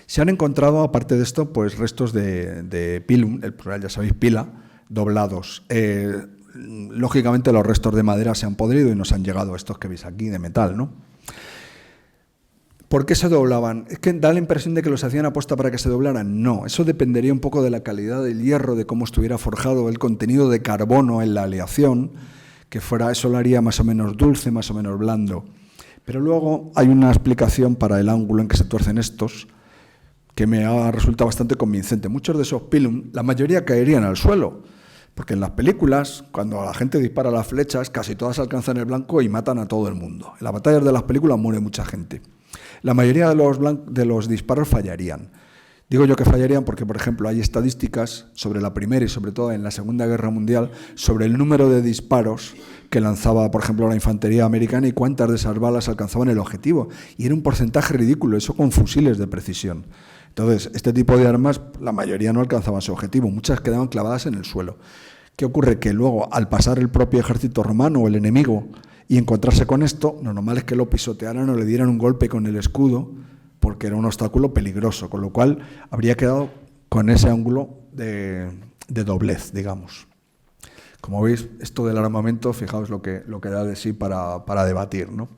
Se han encontrado, aparte de esto, pues restos de pilum, el plural ya sabéis, pila, doblados. Lógicamente los restos de madera se han podrido y nos han llegado estos que veis aquí, de metal, ¿no? ¿Por qué se doblaban? ¿Es que da la impresión de que los hacían aposta para que se doblaran? No, eso dependería un poco de la calidad del hierro, de cómo estuviera forjado, el contenido de carbono en la aleación, que fuera, eso lo haría más o menos dulce, más o menos blando. Pero luego hay una explicación para el ángulo en que se tuercen estos, que me ha resultado bastante convincente. Muchos de esos pilum, la mayoría caerían al suelo, porque en las películas, cuando la gente dispara las flechas, casi todas alcanzan el blanco y matan a todo el mundo. En las batallas de las películas muere mucha gente. La mayoría de los disparos fallarían. Digo yo que fallarían porque, por ejemplo, hay estadísticas sobre la Primera y sobre todo en la Segunda Guerra Mundial sobre el número de disparos que lanzaba, por ejemplo, la infantería americana y cuántas de esas balas alcanzaban el objetivo. Y era un porcentaje ridículo, eso con fusiles de precisión. Entonces, este tipo de armas, la mayoría no alcanzaban su objetivo, muchas quedaban clavadas en el suelo. ¿Qué ocurre? Que luego, al pasar el propio ejército romano o el enemigo y encontrarse con esto, lo normal es que lo pisotearan o le dieran un golpe con el escudo, porque era un obstáculo peligroso, con lo cual habría quedado con ese ángulo de doblez, digamos. Como veis, esto del armamento, fijaos lo que da de sí para debatir, ¿no?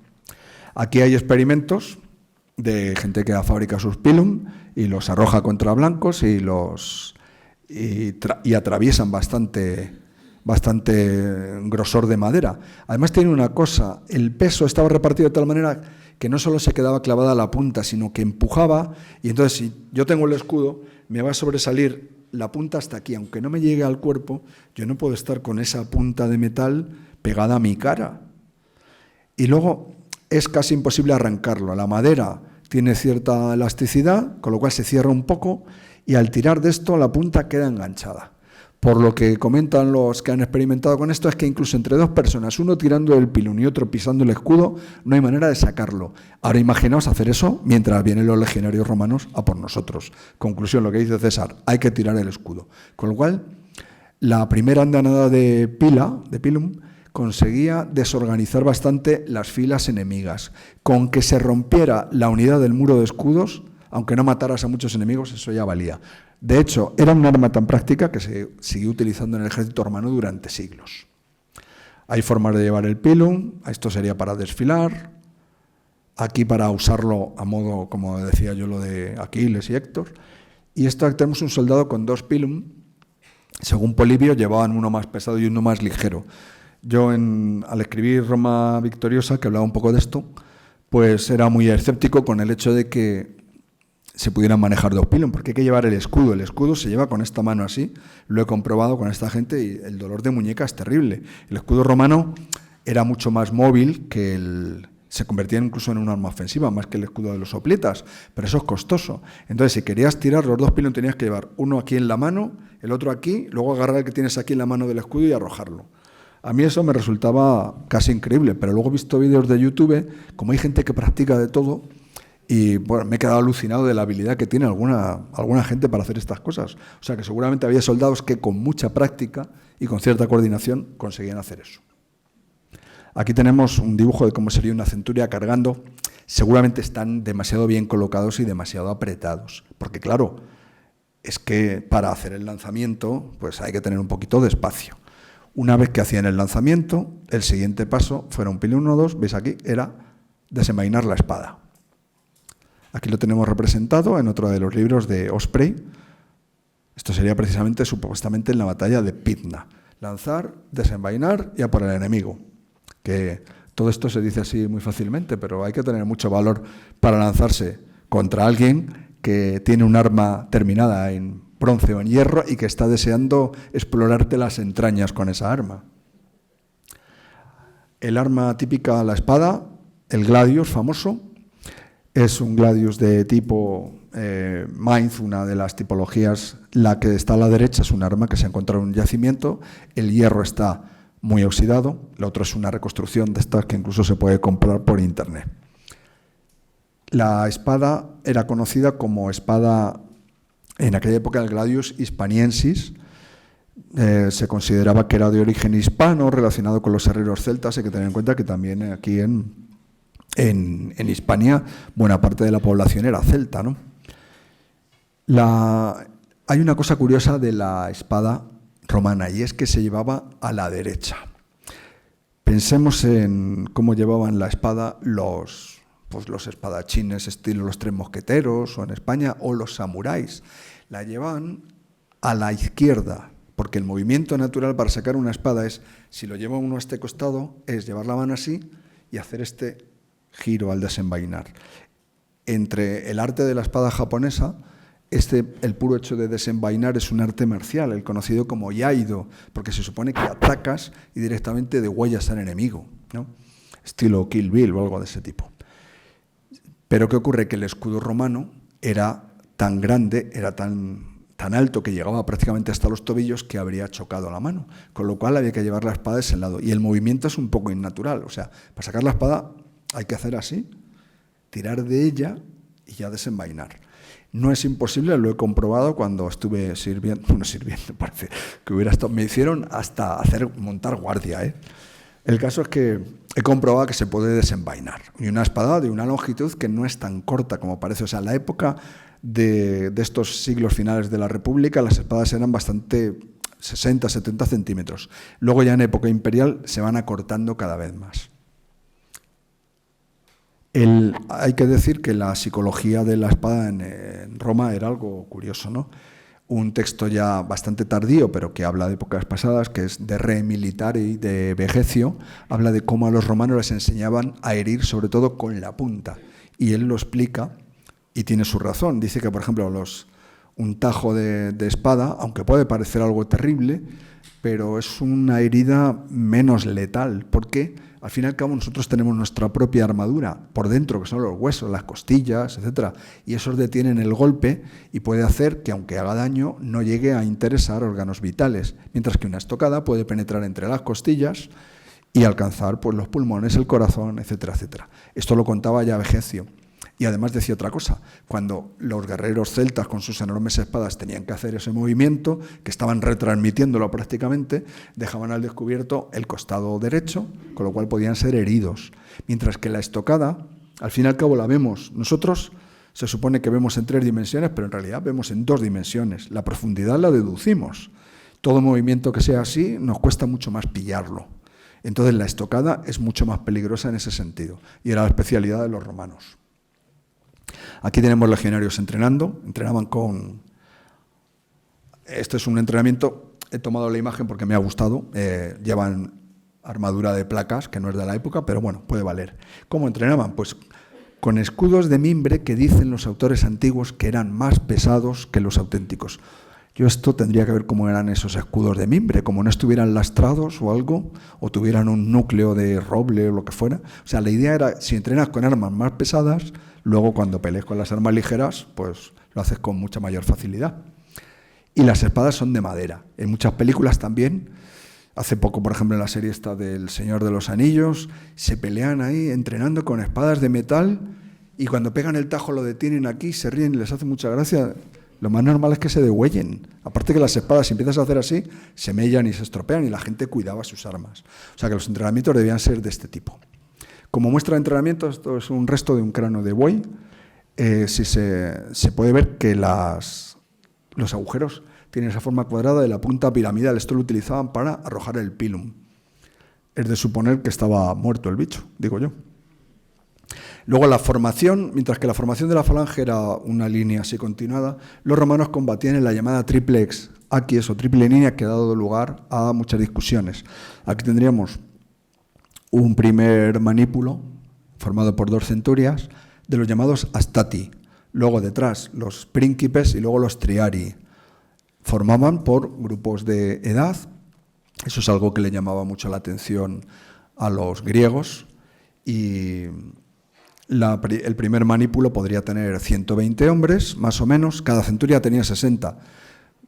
Aquí hay experimentos de gente que fabrica sus pilum y los arroja contra blancos y atraviesan bastante grosor de madera. Además tiene una cosa, el peso estaba repartido de tal manera que no solo se quedaba clavada a la punta, sino que empujaba, y entonces si yo tengo el escudo, me va a sobresalir la punta hasta aquí, aunque no me llegue al cuerpo, yo no puedo estar con esa punta de metal pegada a mi cara. Y luego es casi imposible arrancarlo. La madera tiene cierta elasticidad, con lo cual se cierra un poco, y al tirar de esto la punta queda enganchada. Por lo que comentan los que han experimentado con esto es que incluso entre dos personas, uno tirando el pilum y otro pisando el escudo, no hay manera de sacarlo. Ahora imaginaos hacer eso mientras vienen los legionarios romanos a por nosotros. Conclusión, lo que dice César, hay que tirar el escudo. Con lo cual, la primera andanada de pilum, conseguía desorganizar bastante las filas enemigas. Con que se rompiera la unidad del muro de escudos, aunque no mataras a muchos enemigos, eso ya valía. De hecho, era un arma tan práctica que se siguió utilizando en el ejército romano durante siglos. Hay formas de llevar el pilum, esto sería para desfilar, aquí para usarlo a modo, como decía yo, lo de Aquiles y Héctor. Y esto tenemos un soldado con dos pilum, según Polibio llevaban uno más pesado y uno más ligero. Yo al escribir Roma Victoriosa, que hablaba un poco de esto, pues era muy escéptico con el hecho de que se pudieran manejar dos pilum, porque hay que llevar el escudo. El escudo se lleva con esta mano así, lo he comprobado con esta gente y el dolor de muñeca es terrible. El escudo romano era mucho más móvil que se convertía incluso en un arma ofensiva, más que el escudo de los hoplitas, pero eso es costoso. Entonces, si querías tirar los dos pilum, tenías que llevar uno aquí en la mano, el otro aquí, luego agarrar el que tienes aquí en la mano del escudo y arrojarlo. A mí eso me resultaba casi increíble, pero luego he visto vídeos de YouTube, como hay gente que practica de todo, y bueno, me he quedado alucinado de la habilidad que tiene alguna gente para hacer estas cosas. O sea que seguramente había soldados que con mucha práctica y con cierta coordinación conseguían hacer eso. Aquí tenemos un dibujo de cómo sería una centuria cargando. Seguramente están demasiado bien colocados y demasiado apretados, porque claro, es que para hacer el lanzamiento pues hay que tener un poquito de espacio. Una vez que hacían el lanzamiento, el siguiente paso, fuera un pil 1 o 2, veis aquí, era desenvainar la espada. Aquí lo tenemos representado en otro de los libros de Osprey. Esto sería precisamente, supuestamente, en la batalla de Pydna. Lanzar, desenvainar y a por el enemigo. Que todo esto se dice así muy fácilmente, pero hay que tener mucho valor para lanzarse contra alguien que tiene un arma terminada en bronce o en hierro y que está deseando explorarte las entrañas con esa arma. El arma típica, la espada, el gladius famoso, es un gladius de tipo Mainz, una de las tipologías. La que está a la derecha es un arma que se ha encontrado en un yacimiento, el hierro está muy oxidado, lo otro es una reconstrucción de estas que incluso se puede comprar por internet. La espada era conocida como espada, en aquella época, el gladius hispaniensis. Se consideraba que era de origen hispano, relacionado con los herreros celtas. Hay que tener en cuenta que también aquí en Hispania buena parte de la población era celta, ¿no? Hay una cosa curiosa de la espada romana, y es que se llevaba a la derecha. Pensemos en cómo llevaban la espada los espadachines estilo los tres mosqueteros, o en España, o los samuráis. La llevaban a la izquierda, porque el movimiento natural para sacar una espada es, si lo lleva uno a este costado, es llevar la mano así y hacer este giro al desenvainar. Entre el arte de la espada japonesa, el puro hecho de desenvainar es un arte marcial, el conocido como yaido, porque se supone que atacas y directamente degüellas al enemigo, ¿no? Estilo Kill Bill o algo de ese tipo. Pero ¿qué ocurre? Que el escudo romano era tan grande, era tan alto, que llegaba prácticamente hasta los tobillos, que habría chocado la mano, con lo cual había que llevar la espada de ese lado. Y el movimiento es un poco innatural, o sea, para sacar la espada hay que hacer así, tirar de ella y ya desenvainar. No es imposible, lo he comprobado cuando estuve sirviendo, parece que hubiera estado, me hicieron hasta montar guardia, ¿eh? El caso es que he comprobado que se puede desenvainar. Y una espada de una longitud que no es tan corta como parece. O sea, en la época de estos siglos finales de la República, las espadas eran bastante 60, 70 centímetros. Luego ya en época imperial se van acortando cada vez más. Hay que decir que la psicología de la espada en Roma era algo curioso, ¿no? Un texto ya bastante tardío, pero que habla de épocas pasadas, que es de Re Militari de Vegecio, habla de cómo a los romanos les enseñaban a herir sobre todo con la punta. Y él lo explica y tiene su razón. Dice que, por ejemplo, un tajo de espada, aunque puede parecer algo terrible, pero es una herida menos letal, porque al fin y al cabo nosotros tenemos nuestra propia armadura por dentro, que son los huesos, las costillas, etcétera, y esos detienen el golpe y puede hacer que, aunque haga daño, no llegue a interesar órganos vitales, mientras que una estocada puede penetrar entre las costillas y alcanzar pues, los pulmones, el corazón, etcétera, etcétera. Esto lo contaba ya Vegecio. Y además decía otra cosa, cuando los guerreros celtas con sus enormes espadas tenían que hacer ese movimiento, que estaban retransmitiéndolo prácticamente, dejaban al descubierto el costado derecho, con lo cual podían ser heridos. Mientras que la estocada, al fin y al cabo la vemos, nosotros se supone que vemos en 3 dimensiones, pero en realidad vemos en 2 dimensiones. La profundidad la deducimos. Todo movimiento que sea así nos cuesta mucho más pillarlo. Entonces la estocada es mucho más peligrosa en ese sentido, y era la especialidad de los romanos. Aquí tenemos legionarios entrenaban con... Este es un entrenamiento, he tomado la imagen porque me ha gustado, llevan armadura de placas, que no es de la época, pero bueno, puede valer. ¿Cómo entrenaban? Pues con escudos de mimbre que dicen los autores antiguos que eran más pesados que los auténticos. Yo esto tendría que ver cómo eran esos escudos de mimbre, como no estuvieran lastrados o algo, o tuvieran un núcleo de roble o lo que fuera. O sea, la idea era, si entrenas con armas más pesadas, luego cuando pelees con las armas ligeras, pues lo haces con mucha mayor facilidad. Y las espadas son de madera. En muchas películas también Hace poco, por ejemplo, en la serie esta del Señor de los Anillos, se pelean ahí entrenando con espadas de metal y cuando pegan el tajo lo detienen aquí, se ríen y les hace mucha gracia. Lo más normal es que se degüellen. Aparte que las espadas, si empiezas a hacer así, se mellan y se estropean y la gente cuidaba sus armas. O sea que los entrenamientos debían ser de este tipo. Como muestra de entrenamiento, esto es un resto de un cráneo de buey. Se puede ver que los agujeros tienen esa forma cuadrada de la punta piramidal. Esto lo utilizaban para arrojar el pilum. Es de suponer que estaba muerto el bicho, digo yo. Luego la formación, mientras que la formación de la falange era una línea así continuada, los romanos combatían en la llamada triplex aquis o triple línea, que ha dado lugar a muchas discusiones. Aquí tendríamos un primer manípulo formado por 2 centurias de los llamados astati. Luego detrás los príncipes y luego los triari. Formaban por grupos de edad. Eso es algo que le llamaba mucho la atención a los griegos y el primer manípulo podría tener 120 hombres, más o menos. Cada centuria tenía 60.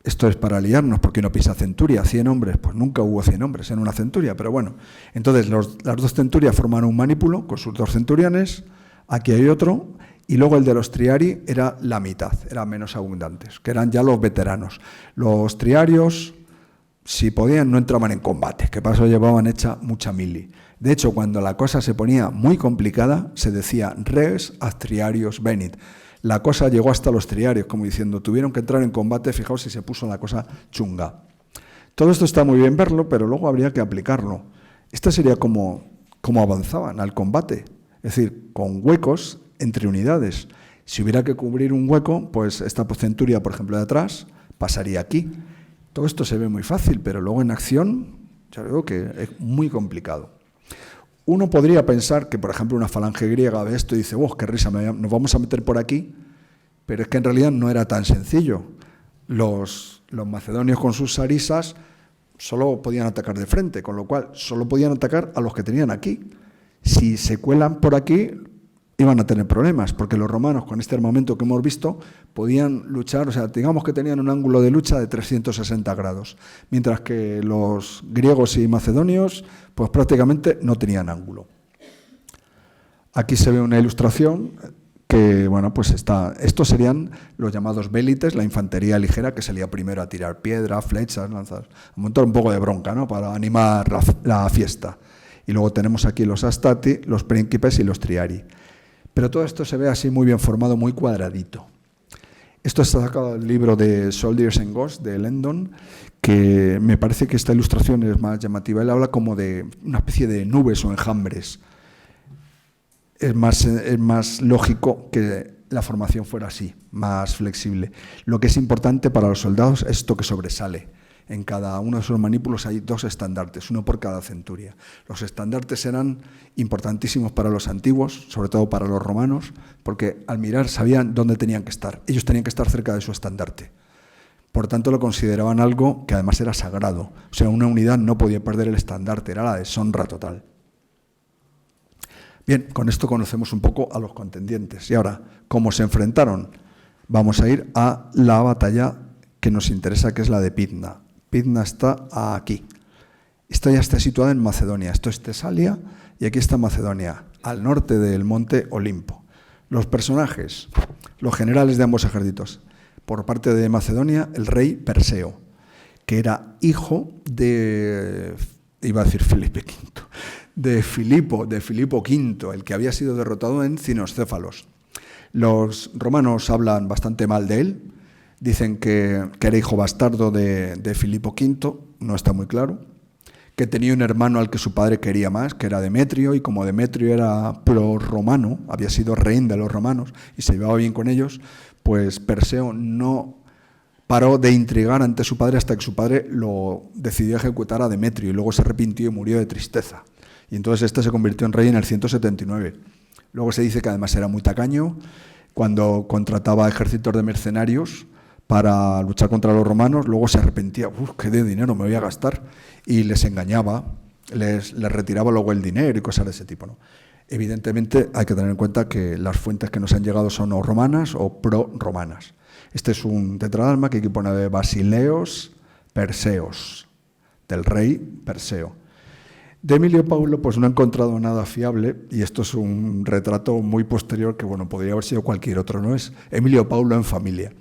Esto es para liarnos, porque no piensa centuria, 100 hombres. Pues nunca hubo 100 hombres en una centuria, pero bueno. Entonces, las 2 centurias forman un manípulo con sus 2 centurianes. Aquí hay otro. Y luego el de los triari era la mitad, eran menos abundantes, que eran ya los veteranos. Los triarios, si podían, no entraban en combate, que para eso llevaban hecha mucha mili. De hecho, cuando la cosa se ponía muy complicada, se decía res ad triarios venit. La cosa llegó hasta los triarios, como diciendo, tuvieron que entrar en combate, fijaos si se puso la cosa chunga. Todo esto está muy bien verlo, pero luego habría que aplicarlo. Esta sería como avanzaban al combate, es decir, con huecos entre unidades. Si hubiera que cubrir un hueco, pues esta centuria, por ejemplo, de atrás, pasaría aquí. Todo esto se ve muy fácil, pero luego en acción, ya veo que es muy complicado. Uno podría pensar que, por ejemplo, una falange griega ve esto y dice, ¡oh, qué risa, nos vamos a meter por aquí! Pero es que en realidad no era tan sencillo. Los macedonios con sus sarisas solo podían atacar de frente, con lo cual solo podían atacar a los que tenían aquí. Si se cuelan por aquí, iban a tener problemas, porque los romanos, con este armamento que hemos visto, podían luchar, o sea, digamos que tenían un ángulo de lucha de 360 grados, mientras que los griegos y macedonios, pues prácticamente no tenían ángulo. Aquí se ve una ilustración que, bueno, pues estos serían los llamados vélites, la infantería ligera que salía primero a tirar piedras, flechas, lanzas, a montar un poco de bronca, ¿no?, para animar la fiesta. Y luego tenemos aquí los astati, los príncipes y los triari. Pero todo esto se ve así muy bien formado, muy cuadradito. Esto está sacado del libro de Soldiers and Ghosts de Landon, que me parece que esta ilustración es más llamativa. Él habla como de una especie de nubes o enjambres. Es más lógico que la formación fuera así, más flexible. Lo que es importante para los soldados es esto que sobresale. En cada uno de esos manípulos hay 2 estandartes, uno por cada centuria. Los estandartes eran importantísimos para los antiguos, sobre todo para los romanos, porque al mirar sabían dónde tenían que estar. Ellos tenían que estar cerca de su estandarte. Por tanto, lo consideraban algo que además era sagrado. O sea, una unidad no podía perder el estandarte, era la deshonra total. Bien, con esto conocemos un poco a los contendientes. Y ahora, ¿cómo se enfrentaron? Vamos a ir a la batalla que nos interesa, que es la de Pydna. Pydna está aquí. Esta ya está situada en Macedonia. Esto es Tesalia y aquí está Macedonia, al norte del monte Olimpo. Los personajes, los generales de ambos ejércitos. Por parte de Macedonia, el rey Perseo, que era hijo de, iba a decir Felipe V, de Filipo V, el que había sido derrotado en Cinoscéfalos. Los romanos hablan bastante mal de él. Dicen que era hijo bastardo de Filipo V, no está muy claro, que tenía un hermano al que su padre quería más, que era Demetrio, y como Demetrio era pro-romano, había sido rehén de los romanos y se llevaba bien con ellos, pues Perseo no paró de intrigar ante su padre hasta que su padre lo decidió ejecutar a Demetrio y luego se arrepintió y murió de tristeza. Y entonces este se convirtió en rey en el 179. Luego se dice que además era muy tacaño, cuando contrataba ejércitos de mercenarios para luchar contra los romanos, luego se arrepentía, qué de dinero me voy a gastar, y les engañaba, les retiraba luego el dinero y cosas de ese tipo, ¿no? Evidentemente hay que tener en cuenta que las fuentes que nos han llegado son o romanas o pro-romanas. Este es un tetradrama que aquí pone de Basileos Perseos, del rey Perseo. De Emilio Paulo pues no he encontrado nada fiable, y esto es un retrato muy posterior que bueno, podría haber sido cualquier otro, no es Emilio Paulo en familia.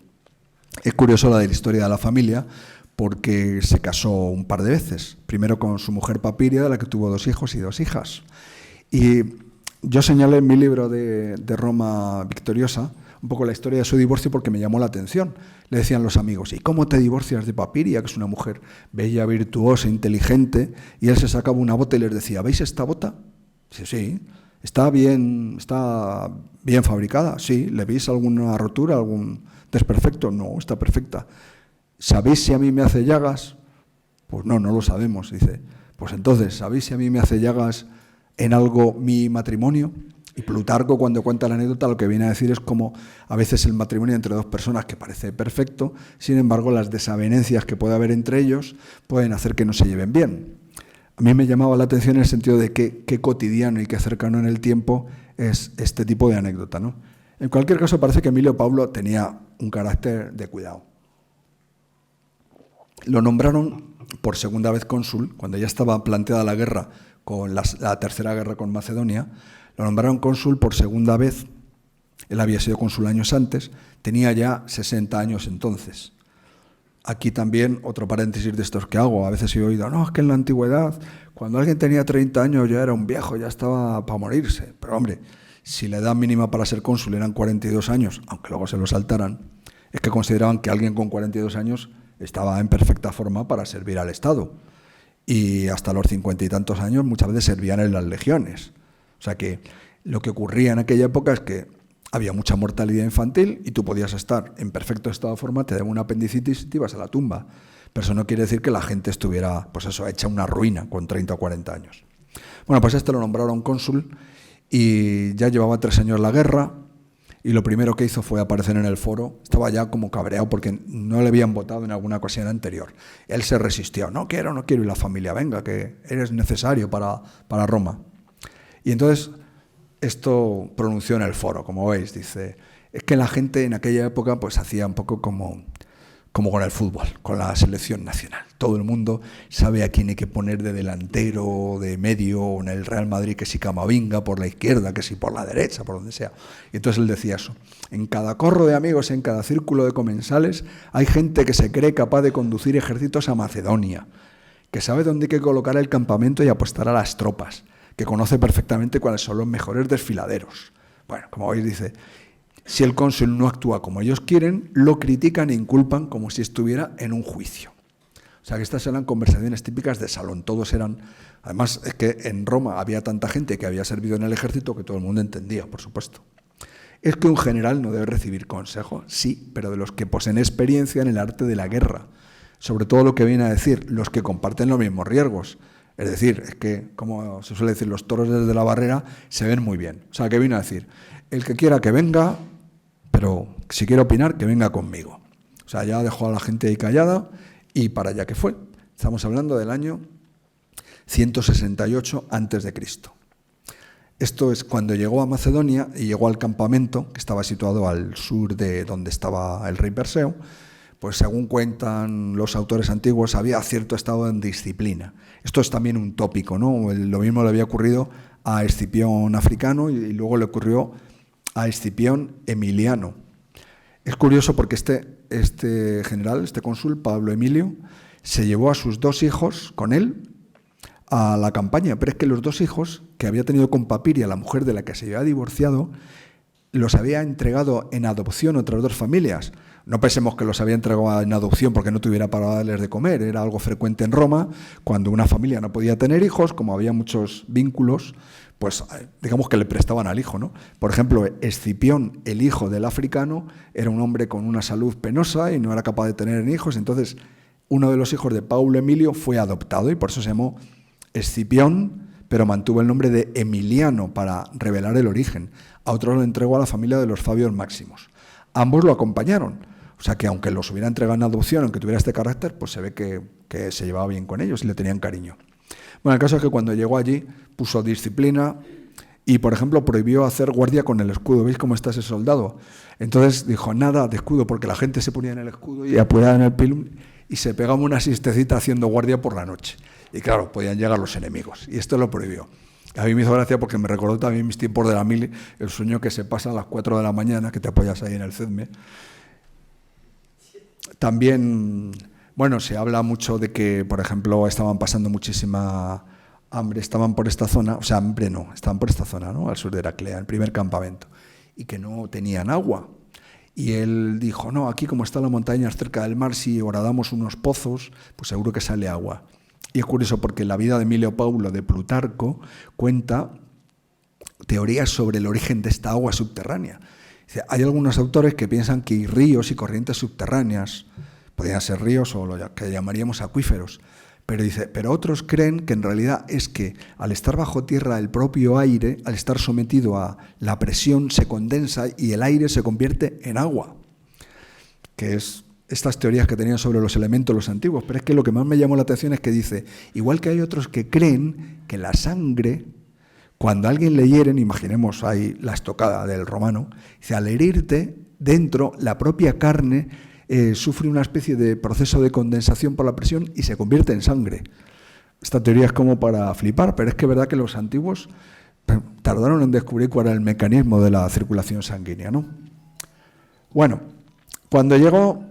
Es curioso la de la historia de la familia porque se casó un par de veces, primero con su mujer Papiria, de la que tuvo 2 hijos y 2 hijas. Y yo señalé en mi libro de Roma Victoriosa un poco la historia de su divorcio porque me llamó la atención. Le decían los amigos, ¿y cómo te divorcias de Papiria, que es una mujer bella, virtuosa, inteligente? Y él se sacaba una bota y les decía, ¿veis esta bota? Sí, sí. ¿Está bien fabricada? Sí. ¿Le veis alguna rotura, algún desperfecto? No, está perfecta. ¿Sabéis si a mí me hace llagas? Pues no lo sabemos. Dice, pues entonces, ¿sabéis si a mí me hace llagas en algo mi matrimonio? Y Plutarco, cuando cuenta la anécdota, lo que viene a decir es como a veces el matrimonio entre 2 personas que parece perfecto, sin embargo las desavenencias que puede haber entre ellos pueden hacer que no se lleven bien. A mí me llamaba la atención en el sentido de qué cotidiano y qué cercano en el tiempo es este tipo de anécdota, ¿no? En cualquier caso, parece que Emilio Paulo tenía un carácter de cuidado. Lo nombraron por segunda vez cónsul, cuando ya estaba planteada la guerra, con la tercera guerra con Macedonia. Lo nombraron cónsul por segunda vez. Él había sido cónsul años antes, tenía ya 60 años entonces. Aquí también otro paréntesis de estos que hago. A veces he oído, no, es que en la antigüedad, cuando alguien tenía 30 años ya era un viejo, ya estaba para morirse. Pero hombre, si la edad mínima para ser cónsul eran 42 años, aunque luego se lo saltaran, es que consideraban que alguien con 42 años estaba en perfecta forma para servir al Estado. Y hasta los 50 y tantos años muchas veces servían en las legiones. O sea que lo que ocurría en aquella época es que había mucha mortalidad infantil y tú podías estar en perfecto estado de forma, te daba una apendicitis y te ibas a la tumba. Pero eso no quiere decir que la gente estuviera, pues eso, hecha una ruina con 30 o 40 años. Bueno, pues lo nombraron cónsul y ya llevaba 3 años la guerra y lo primero que hizo fue aparecer en el foro. Estaba ya como cabreado porque no le habían votado en alguna ocasión anterior. Él se resistió, no quiero, y la familia, venga, que eres necesario para Roma. Y entonces esto pronunció en el foro, como veis, dice, es que la gente en aquella época pues hacía un poco como con el fútbol, con la selección nacional. Todo el mundo sabe a quién hay que poner de delantero, de medio, en el Real Madrid, que si Camavinga por la izquierda, que si por la derecha, por donde sea. Y entonces él decía eso, en cada corro de amigos, en cada círculo de comensales, hay gente que se cree capaz de conducir ejércitos a Macedonia, que sabe dónde hay que colocar el campamento y apostar a las tropas, que conoce perfectamente cuáles son los mejores desfiladeros. Bueno, como veis, dice, si el cónsul no actúa como ellos quieren, lo critican e inculpan como si estuviera en un juicio. O sea que estas eran conversaciones típicas de salón, todos eran... Además, es que en Roma había tanta gente que había servido en el ejército que todo el mundo entendía, por supuesto. ¿Es que un general no debe recibir consejo? Sí, pero de los que poseen experiencia en el arte de la guerra. Sobre todo lo que viene a decir, los que comparten los mismos riesgos. Es decir, es que, como se suele decir, los toros desde la barrera se ven muy bien. O sea, ¿qué vino a decir? El que quiera que venga, pero si quiere opinar, que venga conmigo. O sea, ya dejó a la gente ahí callada y para allá que fue. Estamos hablando del año 168 a.C. Esto es cuando llegó a Macedonia y llegó al campamento, que estaba situado al sur de donde estaba el rey Perseo. Pues según cuentan los autores antiguos, había cierto estado de indisciplina. Esto es también un tópico, ¿no? Lo mismo le había ocurrido a Escipión Africano y luego le ocurrió a Escipión Emiliano. Es curioso porque este general, este cónsul, Pablo Emilio, se llevó a sus 2 hijos con él a la campaña, pero es que los 2 hijos que había tenido con Papiria, la mujer de la que se había divorciado, los había entregado en adopción a otras 2 familias. No pensemos que los había entregado en adopción porque no tuviera para darles de comer. Era algo frecuente en Roma, cuando una familia no podía tener hijos, como había muchos vínculos, pues digamos que le prestaban al hijo, ¿no? Por ejemplo, Escipión, el hijo del africano, era un hombre con una salud penosa y no era capaz de tener hijos. Entonces, uno de los hijos de Paulo Emilio fue adoptado y por eso se llamó Escipión, pero mantuvo el nombre de Emiliano para revelar el origen. A otro lo entregó a la familia de los Fabios Máximos. Ambos lo acompañaron. O sea que aunque los hubiera entregado en adopción, aunque tuviera este carácter, pues se ve que se llevaba bien con ellos y le tenían cariño. Bueno, el caso es que cuando llegó allí puso disciplina y, por ejemplo, prohibió hacer guardia con el escudo. ¿Veis cómo está ese soldado? Entonces dijo, nada de escudo, porque la gente se ponía en el escudo y apoyada en el pilum y se pegaba una siestecita haciendo guardia por la noche. Y claro, podían llegar los enemigos, y esto lo prohibió. A mí me hizo gracia porque me recordó también mis tiempos de la mili, el sueño que se pasa a las 4 de la mañana, que te apoyas ahí en el CEDME. También, bueno, se habla mucho de que, por ejemplo, estaban pasando muchísima hambre, estaban por esta zona, o sea, hambre no, estaban por esta zona, ¿no?, al sur de Heraclea, el primer campamento, y que no tenían agua. Y él dijo, no, aquí como están las montañas cerca del mar, si horadamos unos pozos, pues seguro que sale agua. Y es curioso porque la vida de Emilio Paulo de Plutarco cuenta teorías sobre el origen de esta agua subterránea. Dice, hay algunos autores que piensan que hay ríos y corrientes subterráneas, podrían ser ríos o lo que llamaríamos acuíferos, pero dice, pero otros creen que en realidad es que al estar bajo tierra el propio aire, al estar sometido a la presión, se condensa y el aire se convierte en agua, que es estas teorías que tenían sobre los elementos los antiguos. Pero es que lo que más me llamó la atención es que dice, igual que hay otros que creen que la sangre, cuando a alguien le hieren, imaginemos ahí la estocada del romano, dice, al herirte, dentro la propia carne sufre una especie de proceso de condensación por la presión y se convierte en sangre. Esta teoría es como para flipar, pero es que es verdad que los antiguos tardaron en descubrir cuál era el mecanismo de la circulación sanguínea, ¿no? Bueno, cuando llegó,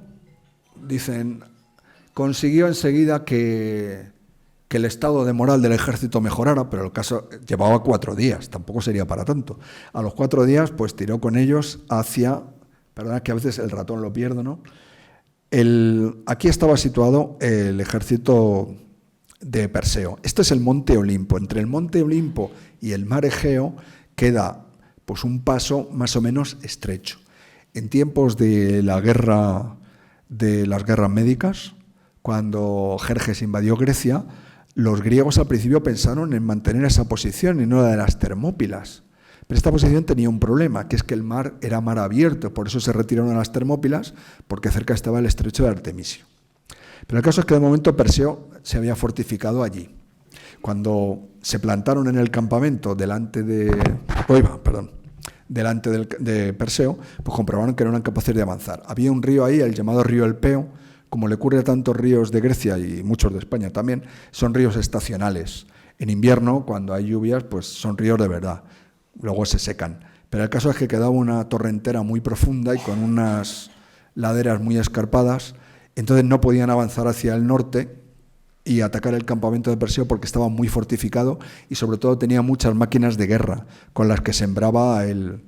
dicen, consiguió enseguida que el estado de moral del ejército mejorara, pero el caso llevaba 4 días, tampoco sería para tanto. A los 4 días, pues tiró con ellos hacia, perdona que a veces el ratón lo pierdo, ¿no? Aquí estaba situado el ejército de Perseo. Este es el monte Olimpo. Entre el monte Olimpo y el mar Egeo queda pues un paso más o menos estrecho. En tiempos de las guerras médicas, cuando Jerjes invadió Grecia, los griegos al principio pensaron en mantener esa posición y no la de las Termópilas. Pero esta posición tenía un problema, que es que el mar era mar abierto, por eso se retiraron a las Termópilas, porque cerca estaba el estrecho de Artemisio. Pero el caso es que de momento Perseo se había fortificado allí. Cuando se plantaron en el campamento delante de Perseo, pues comprobaron que no eran capaces de avanzar. Había un río ahí, el llamado río Elpeo, como le ocurre a tantos ríos de Grecia y muchos de España también, son ríos estacionales. En invierno, cuando hay lluvias, pues son ríos de verdad. Luego se secan. Pero el caso es que quedaba una torrentera muy profunda y con unas laderas muy escarpadas, entonces no podían avanzar hacia el norte y atacar el campamento de Perseo porque estaba muy fortificado y sobre todo tenía muchas máquinas de guerra con las que sembraba el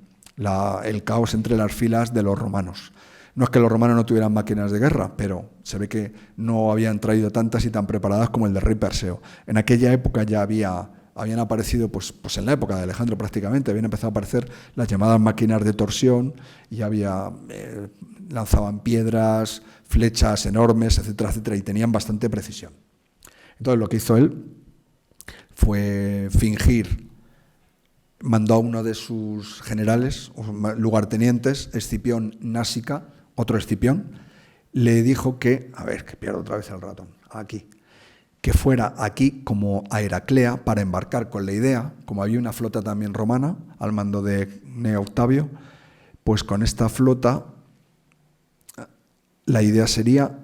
caos entre las filas de los romanos. No es que los romanos no tuvieran máquinas de guerra, pero se ve que no habían traído tantas y tan preparadas como el del rey Perseo. En aquella época ya habían aparecido, pues en la época de Alejandro prácticamente, habían empezado a aparecer las llamadas máquinas de torsión y lanzaban piedras, flechas enormes, etcétera, etcétera, y tenían bastante precisión. Entonces lo que hizo él fue fingir, mandó a uno de sus generales, lugartenientes, Escipión Násica, otro Escipión, le dijo que, a ver, que pierdo otra vez el ratón, aquí, que fuera aquí como a Heraclea para embarcar con la idea, como había una flota también romana al mando de Cneo Octavio, pues con esta flota la idea sería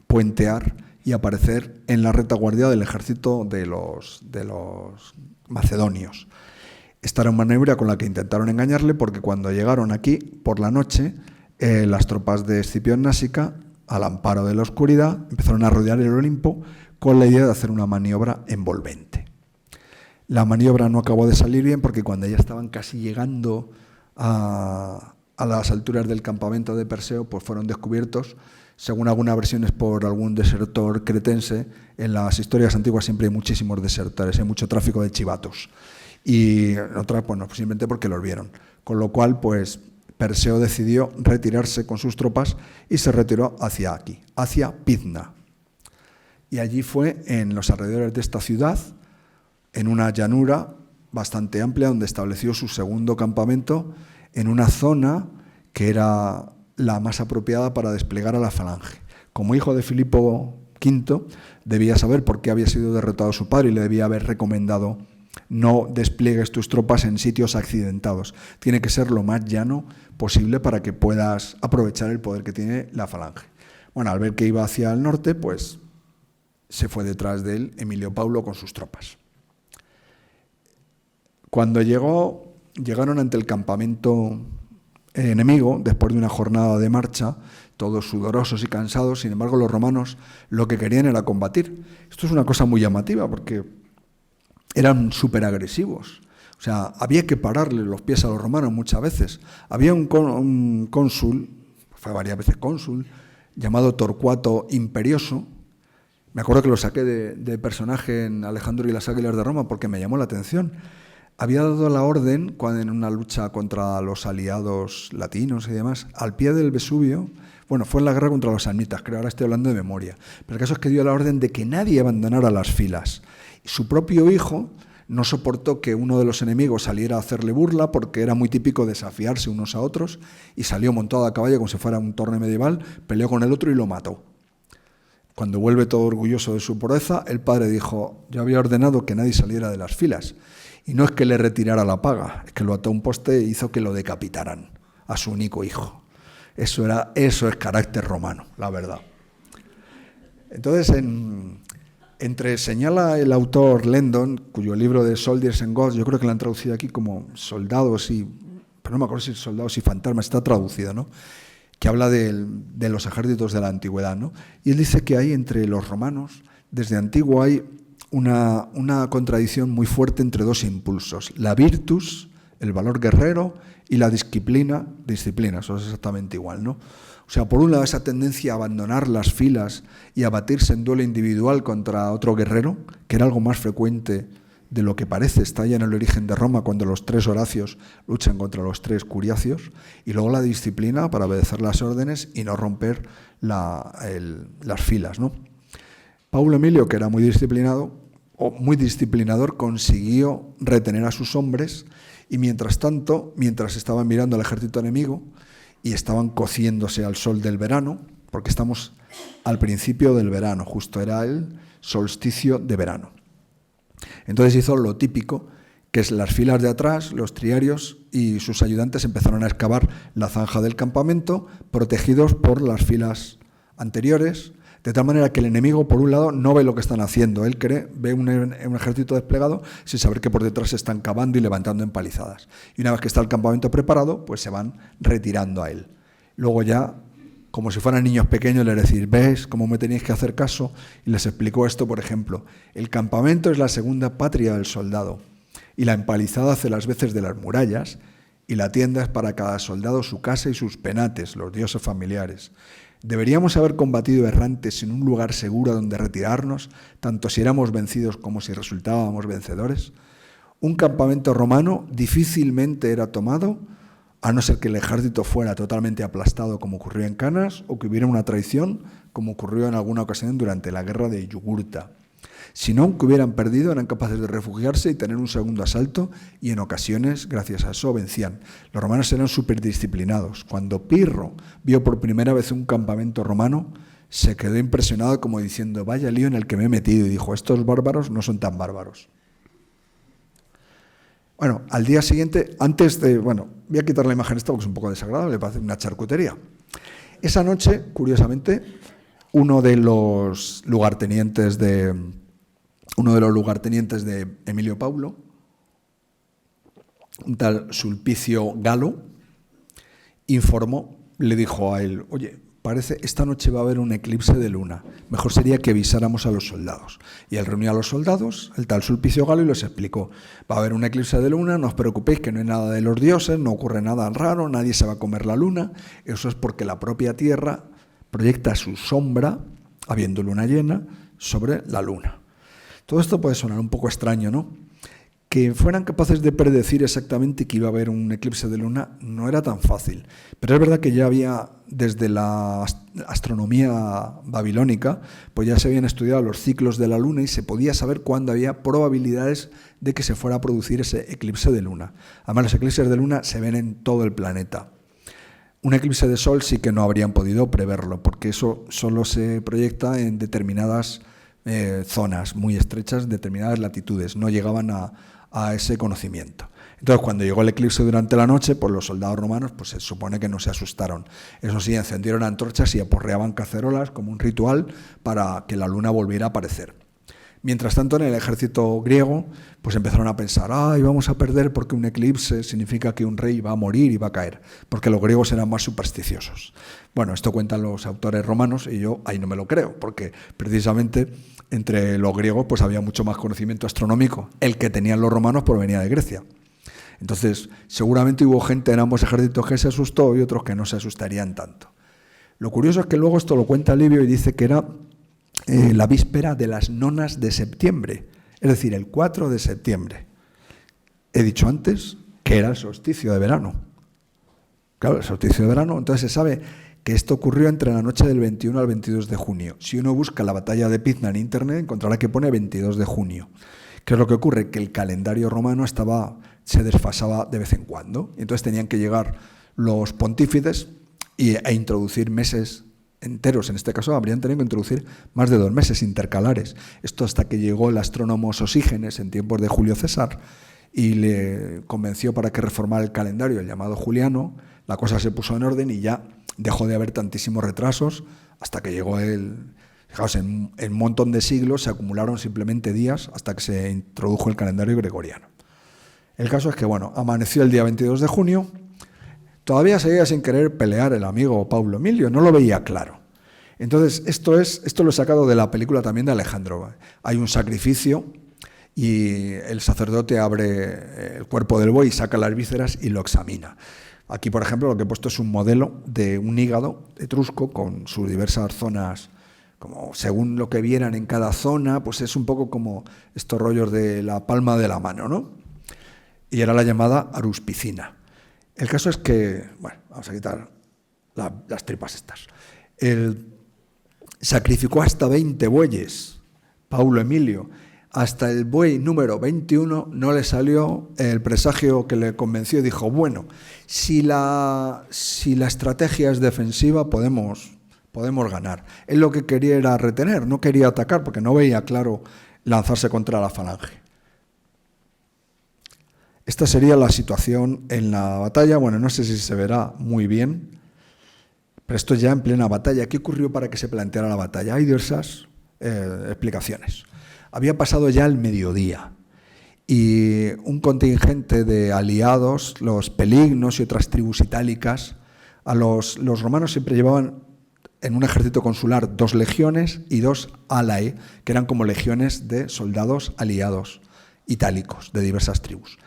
puentear y aparecer en la retaguardia del ejército de los macedonios. Esta era una maniobra con la que intentaron engañarle porque cuando llegaron aquí por la noche, las tropas de Escipión Násica, al amparo de la oscuridad, empezaron a rodear el Olimpo con la idea de hacer una maniobra envolvente. La maniobra no acabó de salir bien porque cuando ya estaban casi llegando a las alturas del campamento de Perseo, pues fueron descubiertos, según algunas versiones, por algún desertor cretense. En las historias antiguas siempre hay muchísimos desertores, hay mucho tráfico de chivatos. Y otras, pues no, simplemente porque los vieron. Con lo cual, pues Perseo decidió retirarse con sus tropas y se retiró hacia aquí, hacia Pidna. Y allí fue en los alrededores de esta ciudad, en una llanura bastante amplia, donde estableció su segundo campamento, en una zona que era la más apropiada para desplegar a la falange. Como hijo de Filipo V, debía saber por qué había sido derrotado su padre y le debía haber recomendado: no despliegues tus tropas en sitios accidentados. Tiene que ser lo más llano posible para que puedas aprovechar el poder que tiene la falange. Bueno, al ver que iba hacia el norte, pues se fue detrás de él Emilio Paulo con sus tropas. Cuando llegaron ante el campamento enemigo, después de una jornada de marcha, todos sudorosos y cansados, sin embargo los romanos lo que querían era combatir. Esto es una cosa muy llamativa porque eran súper agresivos. O sea, había que pararle los pies a los romanos muchas veces. Había un cónsul, fue varias veces cónsul, llamado Torcuato Imperioso. Me acuerdo que lo saqué de personaje en Alejandro y las Águilas de Roma porque me llamó la atención. Había dado la orden, cuando en una lucha contra los aliados latinos y demás, al pie del Vesubio, bueno, fue en la guerra contra los samnitas, creo, ahora estoy hablando de memoria, pero el caso es que dio la orden de que nadie abandonara las filas. Su propio hijo no soportó que uno de los enemigos saliera a hacerle burla porque era muy típico desafiarse unos a otros y salió montado a caballo como si fuera un torneo medieval, peleó con el otro y lo mató. Cuando vuelve todo orgulloso de su proeza, el padre dijo: yo había ordenado que nadie saliera de las filas. Y no es que le retirara la paga, es que lo ató a un poste e hizo que lo decapitaran a su único hijo. Eso es carácter romano, la verdad. Entonces, señala el autor Landon, cuyo libro de Soldiers and Gods, yo creo que lo han traducido aquí como soldados pero no me acuerdo si soldados y fantasmas, está traducido, ¿no? Que habla de los ejércitos de la antigüedad, ¿no? Y él dice que hay entre los romanos, desde antiguo hay una contradicción muy fuerte entre dos impulsos: la virtus, el valor guerrero, y la disciplina, eso es exactamente igual, ¿no? O sea, por un lado esa tendencia a abandonar las filas y a batirse en duelo individual contra otro guerrero, que era algo más frecuente de lo que parece, está ya en el origen de Roma, cuando los 3 Horacios luchan contra los 3 Curiacios, y luego la disciplina para obedecer las órdenes y no romper las filas, ¿no? Paulo Emilio, que era muy disciplinador, consiguió retener a sus hombres y mientras estaban mirando al ejército enemigo y estaban cociéndose al sol del verano, porque estamos al principio del verano, justo era el solsticio de verano. Entonces hizo lo típico, que es las filas de atrás, los triarios y sus ayudantes empezaron a excavar la zanja del campamento, protegidos por las filas anteriores, de tal manera que el enemigo, por un lado, no ve lo que están haciendo. Él ve un ejército desplegado sin saber que por detrás se están cavando y levantando empalizadas. Y una vez que está el campamento preparado, pues se van retirando a él. Luego ya, como si fueran niños pequeños, les decís: ¿ves cómo me tenéis que hacer caso? Y les explicó esto, por ejemplo: el campamento es la segunda patria del soldado, y la empalizada hace las veces de las murallas, y la tienda es para cada soldado su casa y sus penates, los dioses familiares. ¿Deberíamos haber combatido errantes sin un lugar seguro donde retirarnos, tanto si éramos vencidos como si resultábamos vencedores? Un campamento romano difícilmente era tomado, a no ser que el ejército fuera totalmente aplastado, como ocurrió en Canas, o que hubiera una traición, como ocurrió en alguna ocasión durante la guerra de Yugurta. Si no, aunque hubieran perdido, eran capaces de refugiarse y tener un segundo asalto, y en ocasiones, gracias a eso, vencían. Los romanos eran súper disciplinados. Cuando Pirro vio por primera vez un campamento romano, se quedó impresionado, como diciendo: vaya lío en el que me he metido, y dijo: estos bárbaros no son tan bárbaros. Bueno, al día siguiente, voy a quitar la imagen esta porque es un poco desagradable, parece una charcutería. Esa noche, curiosamente, uno de los lugartenientes de Emilio Paulo, un tal Sulpicio Galo, le dijo a él: oye, parece esta noche va a haber un eclipse de luna, mejor sería que avisáramos a los soldados. Y él reunió a los soldados, el tal Sulpicio Galo, y les explicó: va a haber un eclipse de luna, no os preocupéis, que no hay nada de los dioses, no ocurre nada raro, nadie se va a comer la luna, eso es porque la propia Tierra proyecta su sombra, habiendo luna llena, sobre la luna. Todo esto puede sonar un poco extraño, ¿no? Que fueran capaces de predecir exactamente que iba a haber un eclipse de luna no era tan fácil. Pero es verdad que ya había, desde la astronomía babilónica, pues ya se habían estudiado los ciclos de la luna y se podía saber cuándo había probabilidades de que se fuera a producir ese eclipse de luna. Además, los eclipses de luna se ven en todo el planeta. Un eclipse de sol sí que no habrían podido preverlo, porque eso solo se proyecta en determinadas zonas muy estrechas, determinadas latitudes, no llegaban a ese conocimiento. Entonces, cuando llegó el eclipse durante la noche, pues los soldados romanos pues se supone que no se asustaron. Eso sí, encendieron antorchas y aporreaban cacerolas como un ritual para que la luna volviera a aparecer. Mientras tanto, en el ejército griego, pues empezaron a pensar, vamos a perder porque un eclipse significa que un rey va a morir y va a caer, porque los griegos eran más supersticiosos. Bueno, esto cuentan los autores romanos y yo ahí no me lo creo, porque precisamente entre los griegos pues había mucho más conocimiento astronómico. El que tenían los romanos provenía de Grecia. Entonces, seguramente hubo gente en ambos ejércitos que se asustó y otros que no se asustarían tanto. Lo curioso es que luego esto lo cuenta Livio y dice que era la víspera de las nonas de septiembre, es decir, el 4 de septiembre. He dicho antes que era el solsticio de verano. Claro, el solsticio de verano, entonces se sabe que esto ocurrió entre la noche del 21 al 22 de junio. Si uno busca la batalla de Pizna en internet, encontrará que pone 22 de junio. ¿Qué es lo que ocurre? Que el calendario romano se desfasaba de vez en cuando. Entonces tenían que llegar los pontífices e introducir meses enteros. En este caso habrían tenido que introducir más de 2 meses intercalares. Esto hasta que llegó el astrónomo Sosígenes en tiempos de Julio César y le convenció para que reformara el calendario, el llamado Juliano. La cosa se puso en orden y ya dejó de haber tantísimos retrasos hasta que llegó fijaos, en un montón de siglos se acumularon simplemente días hasta que se introdujo el calendario gregoriano. El caso es que, bueno, amaneció el día 22 de junio, todavía seguía sin querer pelear el amigo Paulo Emilio, no lo veía claro. Entonces, esto lo he sacado de la película también de Alejandro. Hay un sacrificio y el sacerdote abre el cuerpo del buey, saca las vísceras y lo examina. Aquí, por ejemplo, lo que he puesto es un modelo de un hígado etrusco con sus diversas zonas, como según lo que vieran en cada zona, pues es un poco como estos rollos de la palma de la mano, ¿no? Y era la llamada aruspicina. El caso es que, bueno, vamos a quitar las tripas estas. Sacrificó hasta 20 bueyes, Paulo Emilio. Hasta el buey número 21 no le salió el presagio que le convenció y dijo, bueno, si la estrategia es defensiva podemos ganar. Él lo que quería era retener, no quería atacar porque no veía claro lanzarse contra la falange. Esta sería la situación en la batalla. Bueno, no sé si se verá muy bien, pero esto ya en plena batalla. ¿Qué ocurrió para que se planteara la batalla? Hay diversas explicaciones. Había pasado ya el mediodía y un contingente de aliados, los pelignos y otras tribus itálicas, los romanos siempre llevaban en un ejército consular 2 legiones y 2 alae, que eran como legiones de soldados aliados itálicos de diversas tribus.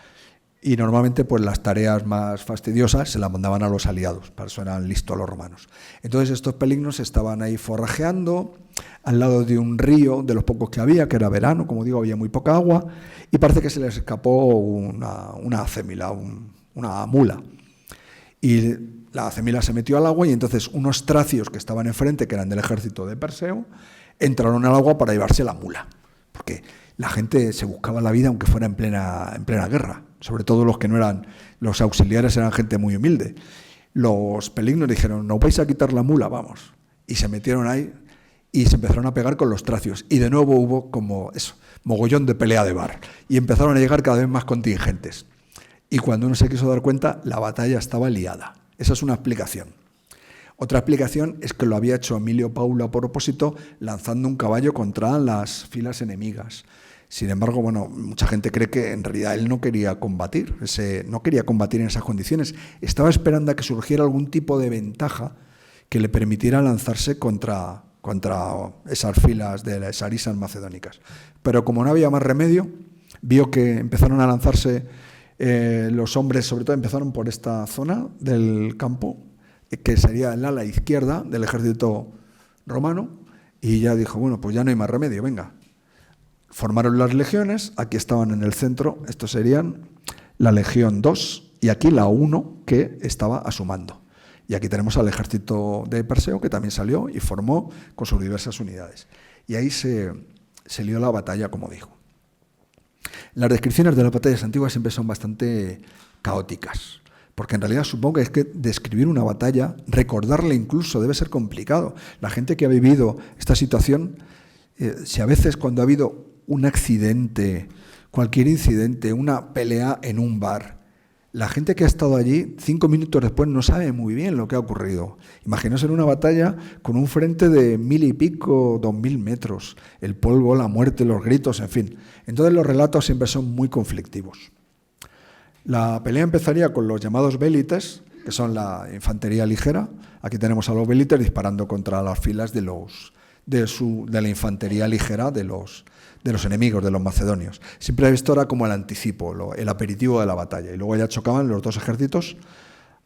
Y normalmente pues las tareas más fastidiosas se las mandaban a los aliados, para eso eran listos los romanos. Entonces estos pelignos estaban ahí forrajeando al lado de un río, de los pocos que había, que era verano, como digo, había muy poca agua, y parece que se les escapó una acémila, una mula. Y la acémila se metió al agua y entonces unos tracios que estaban enfrente, que eran del ejército de Perseo, entraron al agua para llevarse la mula, porque la gente se buscaba la vida aunque fuera en plena guerra. Sobre todo los que no eran, los auxiliares eran gente muy humilde. Los pelignos dijeron, ¿no vais a quitar la mula? Vamos. Y se metieron ahí y se empezaron a pegar con los tracios. Y de nuevo hubo como eso, mogollón de pelea de bar. Y empezaron a llegar cada vez más contingentes. Y cuando uno se quiso dar cuenta, la batalla estaba liada. Esa es una explicación. Otra explicación es que lo había hecho Emilio Paulo a propósito, lanzando un caballo contra las filas enemigas. Sin embargo, bueno, mucha gente cree que en realidad él no quería combatir en esas condiciones. Estaba esperando a que surgiera algún tipo de ventaja que le permitiera lanzarse contra esas filas de las arisas macedónicas. Pero como no había más remedio, vio que empezaron a lanzarse los hombres, sobre todo empezaron por esta zona del campo, que sería el ala izquierda del ejército romano, y ya dijo, bueno, pues ya no hay más remedio, venga. Formaron las legiones, aquí estaban en el centro, estos serían la legión 2 y aquí la 1 que estaba a su mando. Y aquí tenemos al ejército de Perseo que también salió y formó con sus diversas unidades. Y ahí se lió la batalla, como dijo. Las descripciones de las batallas antiguas siempre son bastante caóticas, porque en realidad supongo que es que describir una batalla, recordarla incluso, debe ser complicado. La gente que ha vivido esta situación, si a veces cuando ha habido un accidente, cualquier incidente, una pelea en un bar, La gente que ha estado allí, 5 minutos después, no sabe muy bien lo que ha ocurrido. Imaginaos en una batalla con un frente de 1000 y pico, 2000 metros. El polvo, la muerte, los gritos, en fin. Entonces los relatos siempre son muy conflictivos. La pelea empezaría con los llamados vélites, que son la infantería ligera. Aquí tenemos a los vélites disparando contra las filas de la infantería ligera de los enemigos, de los macedonios. Siempre he visto ahora como el anticipo, el aperitivo de la batalla, y luego ya chocaban los dos ejércitos.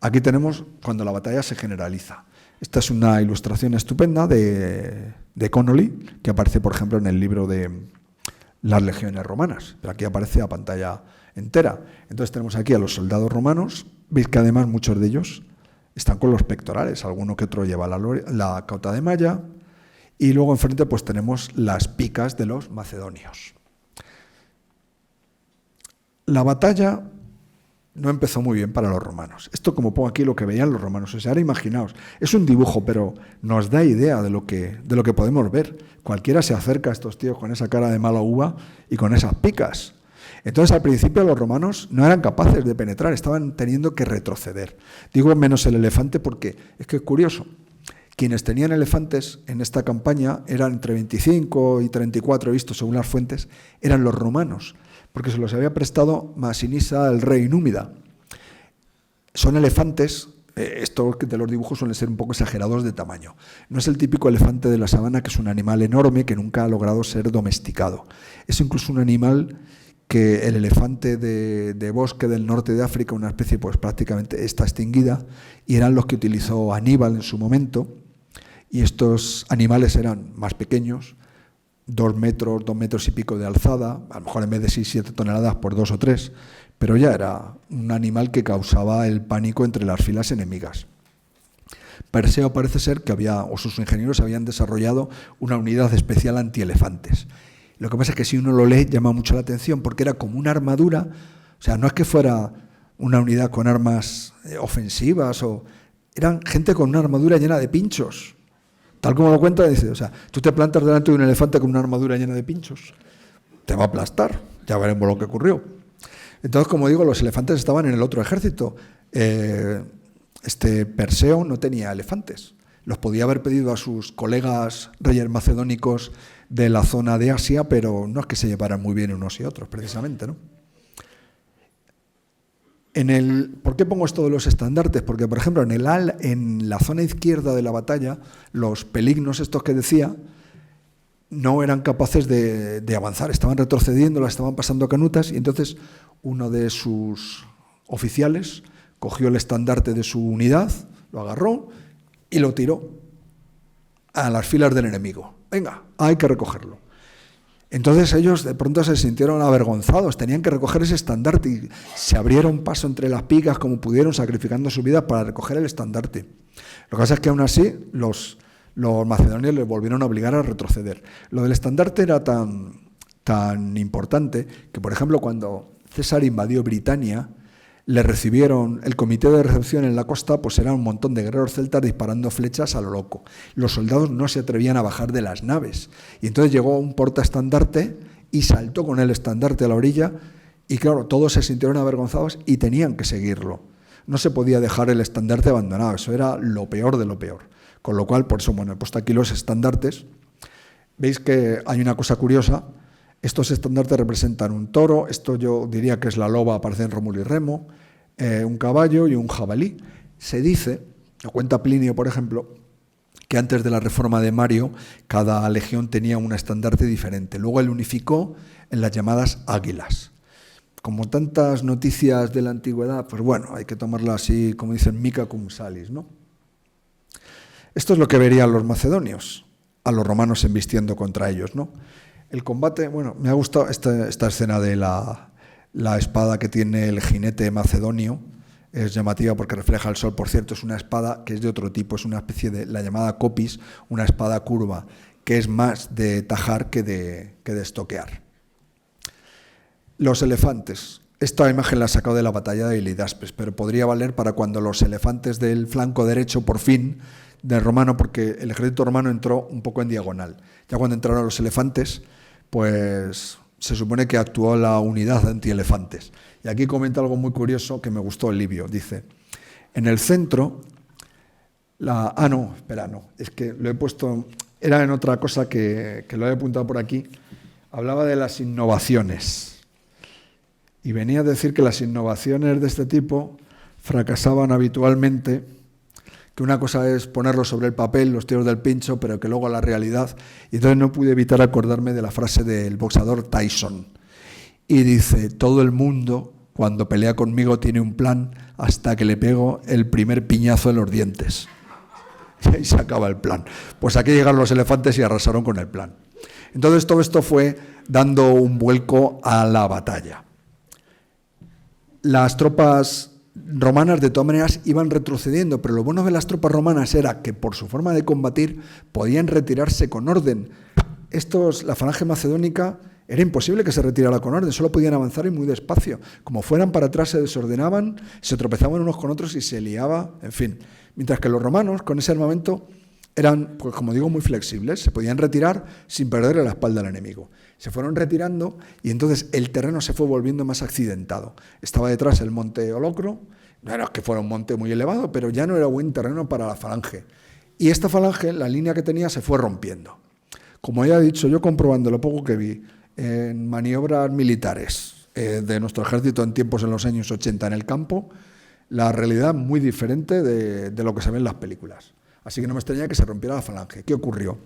Aquí tenemos cuando la batalla se generaliza. Esta es una ilustración estupenda de Connolly, que aparece, por ejemplo, en el libro de las legiones romanas, pero aquí aparece a pantalla entera. Entonces tenemos aquí a los soldados romanos. Veis que además muchos de ellos están con los pectorales, alguno que otro lleva la cauta de malla, y luego enfrente pues tenemos las picas de los macedonios. La batalla no empezó muy bien para los romanos. Esto, como pongo aquí, lo que veían los romanos. O sea, ahora imaginaos, es un dibujo, pero nos da idea de lo que podemos ver. Cualquiera se acerca a estos tíos con esa cara de mala uva y con esas picas. Entonces, al principio los romanos no eran capaces de penetrar, estaban teniendo que retroceder. Digo menos el elefante porque es que es curioso. Quienes tenían elefantes en esta campaña eran entre 25 y 34, visto según las fuentes, eran los romanos, porque se los había prestado Masinisa, el rey númida. Son elefantes, estos de los dibujos suelen ser un poco exagerados de tamaño. No es el típico elefante de la sabana, que es un animal enorme que nunca ha logrado ser domesticado. Es incluso un animal que el elefante de bosque del norte de África, una especie pues prácticamente está extinguida, y eran los que utilizó Aníbal en su momento. Y estos animales eran más pequeños, 2 metros, 2 metros y pico de alzada, a lo mejor en vez de 6-7 toneladas por 2 o 3, pero ya era un animal que causaba el pánico entre las filas enemigas. Perseo parece ser que o sus ingenieros habían desarrollado una unidad especial antielefantes. Lo que pasa es que si uno lo lee llama mucho la atención porque era como una armadura, o sea, no es que fuera una unidad con armas ofensivas, eran gente con una armadura llena de pinchos. Tal como lo cuenta, dice, o sea, tú te plantas delante de un elefante con una armadura llena de pinchos, te va a aplastar, ya veremos lo que ocurrió. Entonces, como digo, los elefantes estaban en el otro ejército. Perseo no tenía elefantes, los podía haber pedido a sus colegas reyes macedónicos de la zona de Asia, pero no es que se llevaran muy bien unos y otros, precisamente, ¿no? ¿Por qué pongo esto de los estandartes? Porque, por ejemplo, en la zona izquierda de la batalla, los pelignos estos que decía, no eran capaces de avanzar, estaban retrocediendo, las estaban pasando canutas, y entonces uno de sus oficiales cogió el estandarte de su unidad, lo agarró y lo tiró a las filas del enemigo. Venga, hay que recogerlo. Entonces ellos de pronto se sintieron avergonzados, tenían que recoger ese estandarte y se abrieron paso entre las picas como pudieron, sacrificando su vida para recoger el estandarte. Lo que pasa es que aún así los macedonios les volvieron a obligar a retroceder. Lo del estandarte era tan importante que, por ejemplo, cuando César invadió Britania, le recibieron, el comité de recepción en la costa, pues era un montón de guerreros celtas disparando flechas a lo loco. Los soldados no se atrevían a bajar de las naves. Y entonces llegó un portaestandarte y saltó con el estandarte a la orilla, y claro, todos se sintieron avergonzados y tenían que seguirlo. No se podía dejar el estandarte abandonado, eso era lo peor de lo peor. Con lo cual, por eso, bueno, he puesto aquí los estandartes. Veis que hay una cosa curiosa. Estos estandartes representan un toro, esto yo diría que es la loba, aparece en Rómulo y Remo, un caballo y un jabalí. Se dice, lo cuenta Plinio, por ejemplo, que antes de la reforma de Mario, cada legión tenía un estandarte diferente. Luego él unificó en las llamadas águilas. Como tantas noticias de la antigüedad, pues bueno, hay que tomarla así, como dicen, mica cum salis, ¿no? Esto es lo que verían los macedonios, a los romanos embistiendo contra ellos, ¿no? El combate, bueno, me ha gustado esta escena de la espada que tiene el jinete macedonio. Es llamativa porque refleja el sol. Por cierto, es una espada que es de otro tipo, es una especie de la llamada copis, una espada curva, que es más de tajar que de estoquear. Los elefantes. Esta imagen la he sacado de la batalla de Hilidaspes, pero podría valer para cuando los elefantes del flanco derecho, por fin, del romano, porque el ejército romano entró un poco en diagonal. Ya cuando entraron los elefantes, pues se supone que actuó la unidad antielefantes. Y aquí comenta algo muy curioso que me gustó Livio. Dice, en el centro, es que lo he puesto, era en otra cosa que lo he apuntado por aquí, hablaba de las innovaciones. Y venía a decir que las innovaciones de este tipo fracasaban habitualmente, que una cosa es ponerlo sobre el papel, los tiros del pincho, pero que luego la realidad. Y entonces no pude evitar acordarme de la frase del boxeador Tyson. Y dice, todo el mundo cuando pelea conmigo tiene un plan hasta que le pego el primer piñazo en los dientes. Y ahí se acaba el plan. Pues aquí llegaron los elefantes y arrasaron con el plan. Entonces todo esto fue dando un vuelco a la batalla. Las tropas romanas de todas maneras iban retrocediendo, pero lo bueno de las tropas romanas era que por su forma de combatir podían retirarse con orden. La falange macedónica era imposible que se retirara con orden, solo podían avanzar y muy despacio. Como fueran para atrás se desordenaban, se tropezaban unos con otros y se liaba, en fin. Mientras que los romanos con ese armamento eran, pues como digo, muy flexibles, se podían retirar sin perder la espalda al enemigo. Se fueron retirando y entonces el terreno se fue volviendo más accidentado. Estaba detrás el monte Holocro, no era que fuera un monte muy elevado, pero ya no era buen terreno para la falange. Y esta falange, la línea que tenía, se fue rompiendo. Como ya he dicho, yo comprobando lo poco que vi en maniobras militares de nuestro ejército en tiempos en los años 80 en el campo, la realidad muy diferente de lo que se ve en las películas. Así que no me extraña que se rompiera la falange. ¿Qué ocurrió?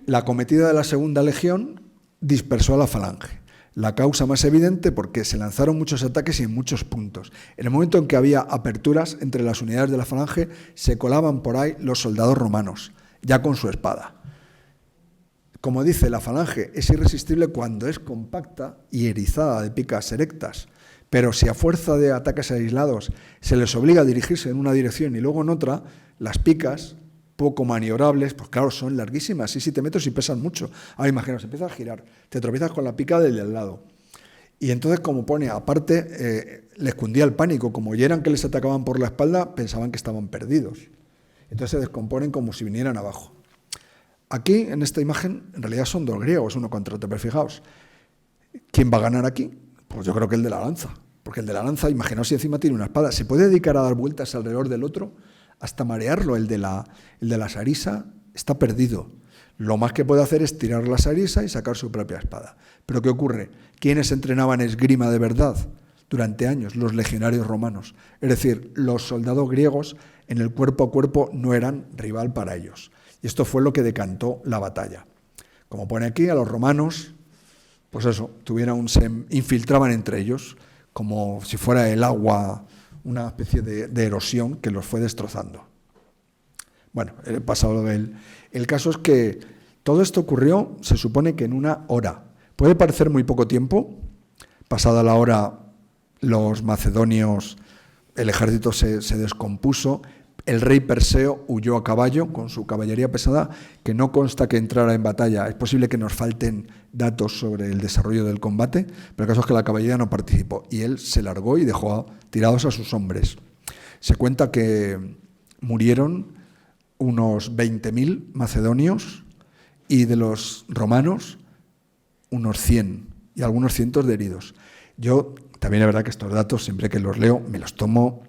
La acometida de la Segunda Legión dispersó a la falange. La causa más evidente porque se lanzaron muchos ataques y en muchos puntos. En el momento en que había aperturas entre las unidades de la falange, se colaban por ahí los soldados romanos, ya con su espada. Como dice, la falange es irresistible cuando es compacta y erizada de picas erectas, pero si a fuerza de ataques aislados se les obliga a dirigirse en una dirección y luego en otra, las picas, poco maniobrables, pues claro, son larguísimas, 6-7 metros y pesan mucho. Ahora imaginaos, empiezas a girar, te tropiezas con la pica del de al lado. Y entonces, como pone, aparte, les cundía el pánico, como oyeran que les atacaban por la espalda, pensaban que estaban perdidos. Entonces se descomponen como si vinieran abajo. Aquí, en esta imagen, en realidad son dos griegos, uno contra otro, pero fijaos, ¿quién va a ganar aquí? Pues yo creo que el de la lanza, porque el de la lanza, imaginaos si encima tiene una espada, se puede dedicar a dar vueltas alrededor del otro hasta marearlo. El de la sarisa está perdido. Lo más que puede hacer es tirar la sarisa y sacar su propia espada. Pero ¿qué ocurre? ¿Quiénes entrenaban esgrima de verdad durante años? Los legionarios romanos. Es decir, los soldados griegos en el cuerpo a cuerpo no eran rival para ellos. Y esto fue lo que decantó la batalla. Como pone aquí, a los romanos, pues eso, se infiltraban entre ellos, como si fuera el agua, una especie de erosión que los fue destrozando. Bueno, he pasado el caso es que todo esto ocurrió, se supone que en una hora. Puede parecer muy poco tiempo. Pasada la hora, los macedonios, el ejército se descompuso. El rey Perseo huyó a caballo con su caballería pesada, que no consta que entrara en batalla. Es posible que nos falten datos sobre el desarrollo del combate, pero el caso es que la caballería no participó y él se largó y dejó tirados a sus hombres. Se cuenta que murieron unos 20.000 macedonios y de los romanos unos 100 y algunos cientos de heridos. Yo también es verdad que estos datos, siempre que los leo, me los tomo,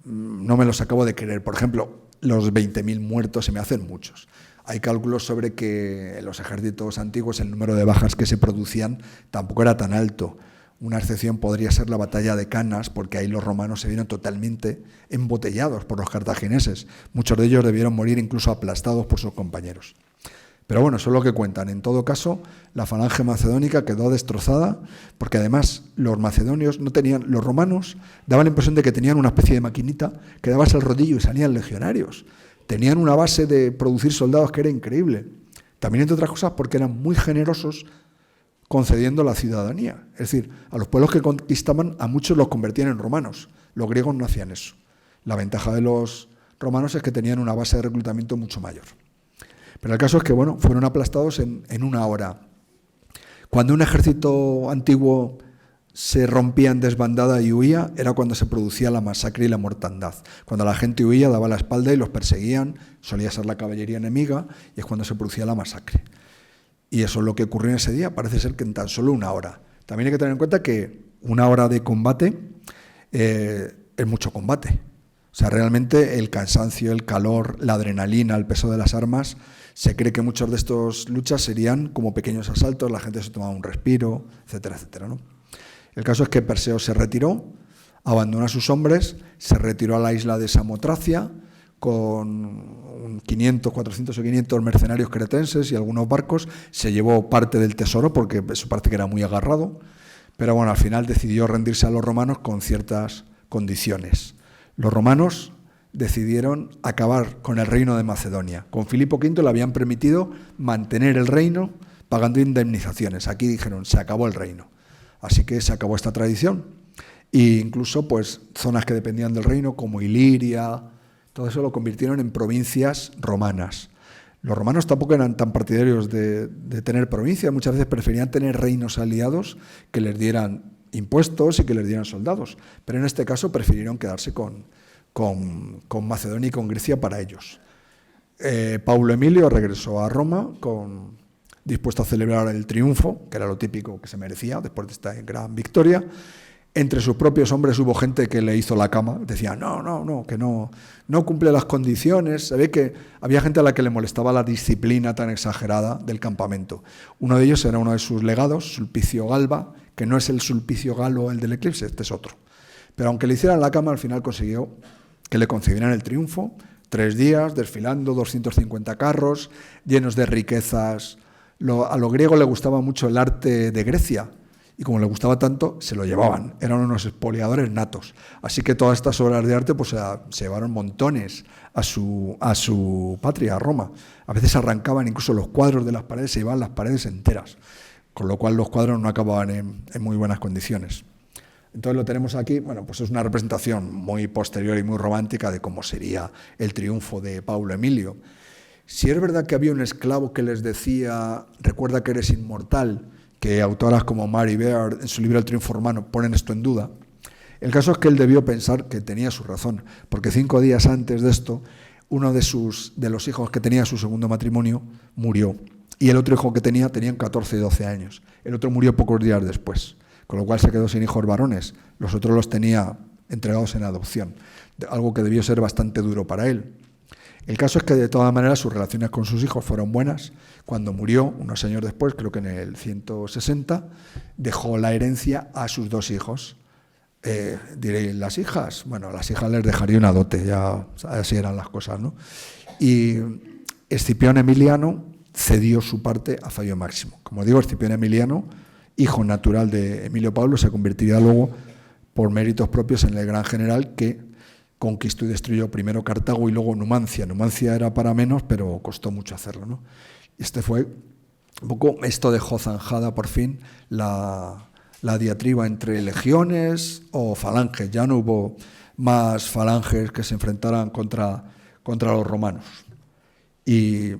no me los acabo de creer. Por ejemplo, los 20.000 muertos se me hacen muchos. Hay cálculos sobre que en los ejércitos antiguos el número de bajas que se producían tampoco era tan alto. Una excepción podría ser la batalla de Canas, porque ahí los romanos se vieron totalmente embotellados por los cartagineses. Muchos de ellos debieron morir incluso aplastados por sus compañeros. Pero bueno, eso es lo que cuentan. En todo caso, la falange macedónica quedó destrozada, porque además los macedonios no tenían, los romanos daban la impresión de que tenían una especie de maquinita que dabas el rodillo y salían legionarios. Tenían una base de producir soldados que era increíble. También, entre otras cosas, porque eran muy generosos concediendo la ciudadanía. Es decir, a los pueblos que conquistaban, a muchos los convertían en romanos. Los griegos no hacían eso. La ventaja de los romanos es que tenían una base de reclutamiento mucho mayor. Pero el caso es que, bueno, fueron aplastados en una hora. Cuando un ejército antiguo se rompía en desbandada y huía, era cuando se producía la masacre y la mortandad. Cuando la gente huía, daba la espalda y los perseguían, solía ser la caballería enemiga, y es cuando se producía la masacre. Y eso es lo que ocurrió en ese día, parece ser que en tan solo una hora. También hay que tener en cuenta que una hora de combate es mucho combate. O sea, realmente el cansancio, el calor, la adrenalina, el peso de las armas, se cree que muchas de estas luchas serían como pequeños asaltos, la gente se tomaba un respiro, etcétera, etcétera, ¿no? El caso es que Perseo se retiró, abandonó a sus hombres, se retiró a la isla de Samotracia con 400 o 500 mercenarios cretenses y algunos barcos, se llevó parte del tesoro porque eso parece que era muy agarrado, pero bueno, al final decidió rendirse a los romanos con ciertas condiciones. Los romanos decidieron acabar con el reino de Macedonia. Con Filipo V le habían permitido mantener el reino pagando indemnizaciones. Aquí dijeron, se acabó el reino. Así que se acabó esta tradición. E incluso pues, zonas que dependían del reino, como Iliria, todo eso lo convirtieron en provincias romanas. Los romanos tampoco eran tan partidarios de tener provincias, muchas veces preferían tener reinos aliados que les dieran impuestos y que les dieran soldados, pero en este caso prefirieron quedarse con Macedonia y con Grecia para ellos. Paulo Emilio regresó a Roma dispuesto a celebrar el triunfo, que era lo típico que se merecía después de esta gran victoria. Entre sus propios hombres hubo gente que le hizo la cama, decía no, que no cumple las condiciones. Se ve que había gente a la que le molestaba la disciplina tan exagerada del campamento. Uno de ellos era uno de sus legados, Sulpicio Galba, que no es el Sulpicio Galo, el del eclipse, este es otro. Pero aunque le hicieran la cama, al final consiguió que le concedieran el triunfo, 3 días, desfilando, 250 carros, llenos de riquezas. A los griegos les gustaba mucho el arte de Grecia, y como le gustaba tanto, se lo llevaban. Eran unos expoliadores natos. Así que todas estas obras de arte pues, se llevaron montones a su patria, a Roma. A veces arrancaban incluso los cuadros de las paredes, se llevaban las paredes enteras, con lo cual los cuadros no acababan en muy buenas condiciones. Entonces lo tenemos aquí, bueno, pues es una representación muy posterior y muy romántica de cómo sería el triunfo de Paulo Emilio. Si es verdad que había un esclavo que les decía, recuerda que eres inmortal, que autoras como Mary Beard en su libro El triunfo romano ponen esto en duda, el caso es que él debió pensar que tenía su razón, porque 5 días antes de esto, uno de los hijos que tenía su segundo matrimonio murió, y el otro hijo que tenían 14 y 12 años. El otro murió pocos días después, con lo cual se quedó sin hijos varones. Los otros los tenía entregados en adopción, algo que debió ser bastante duro para él. El caso es que de todas maneras sus relaciones con sus hijos fueron buenas. Cuando murió, unos años después, creo que en el 160, dejó la herencia a sus 2 hijos. Diréis, ¿las hijas? Bueno, a las hijas les dejaría una dote, ya así eran las cosas, ¿no? Y Escipión Emiliano cedió su parte a Fabio Máximo. Como digo, Escipión Emiliano, hijo natural de Emilio Paulo, se convertiría luego, por méritos propios, en el gran general que conquistó y destruyó primero Cartago y luego Numancia. Numancia era para menos, pero costó mucho hacerlo, ¿no? Fue un poco, esto dejó zanjada por fin la diatriba entre legiones o falanges. Ya no hubo más falanges que se enfrentaran contra los romanos. Y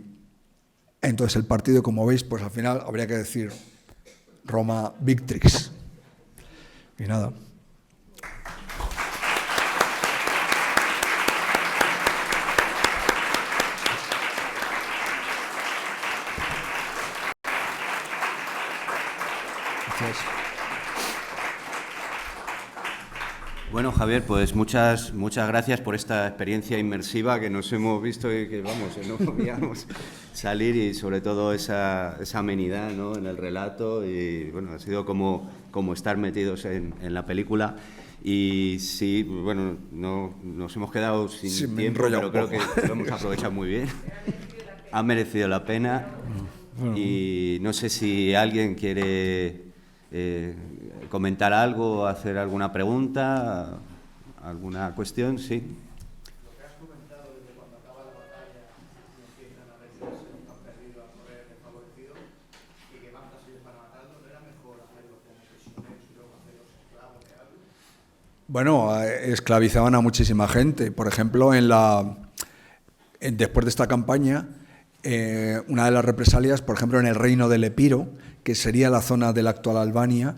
entonces el partido, como veis, pues al final habría que decir Roma Victrix. Y nada. Bueno, Javier, pues muchas gracias por esta experiencia inmersiva que nos hemos visto y que, vamos, no podíamos salir, y sobre todo esa amenidad, ¿no?, en el relato, y bueno, ha sido como estar metidos en la película. Y sí, bueno, no nos hemos quedado sin tiempo, pero creo que lo hemos aprovechado muy bien. Ha merecido la pena. Y no sé si alguien quiere comentar algo, hacer alguna pregunta, alguna cuestión, sí. Lo que has comentado desde cuando acaba la batalla y empiezan a rendirse, han perdido, a correr desfavorecidos, y que van a salir para matarlos, ¿no era mejor hacerlo como prisioneros y luego hacerlos esclavos de algo? Bueno, esclavizaban a muchísima gente. Por ejemplo, después de esta campaña, una de las represalias, por ejemplo, en el reino del Epiro, que sería la zona de la actual Albania,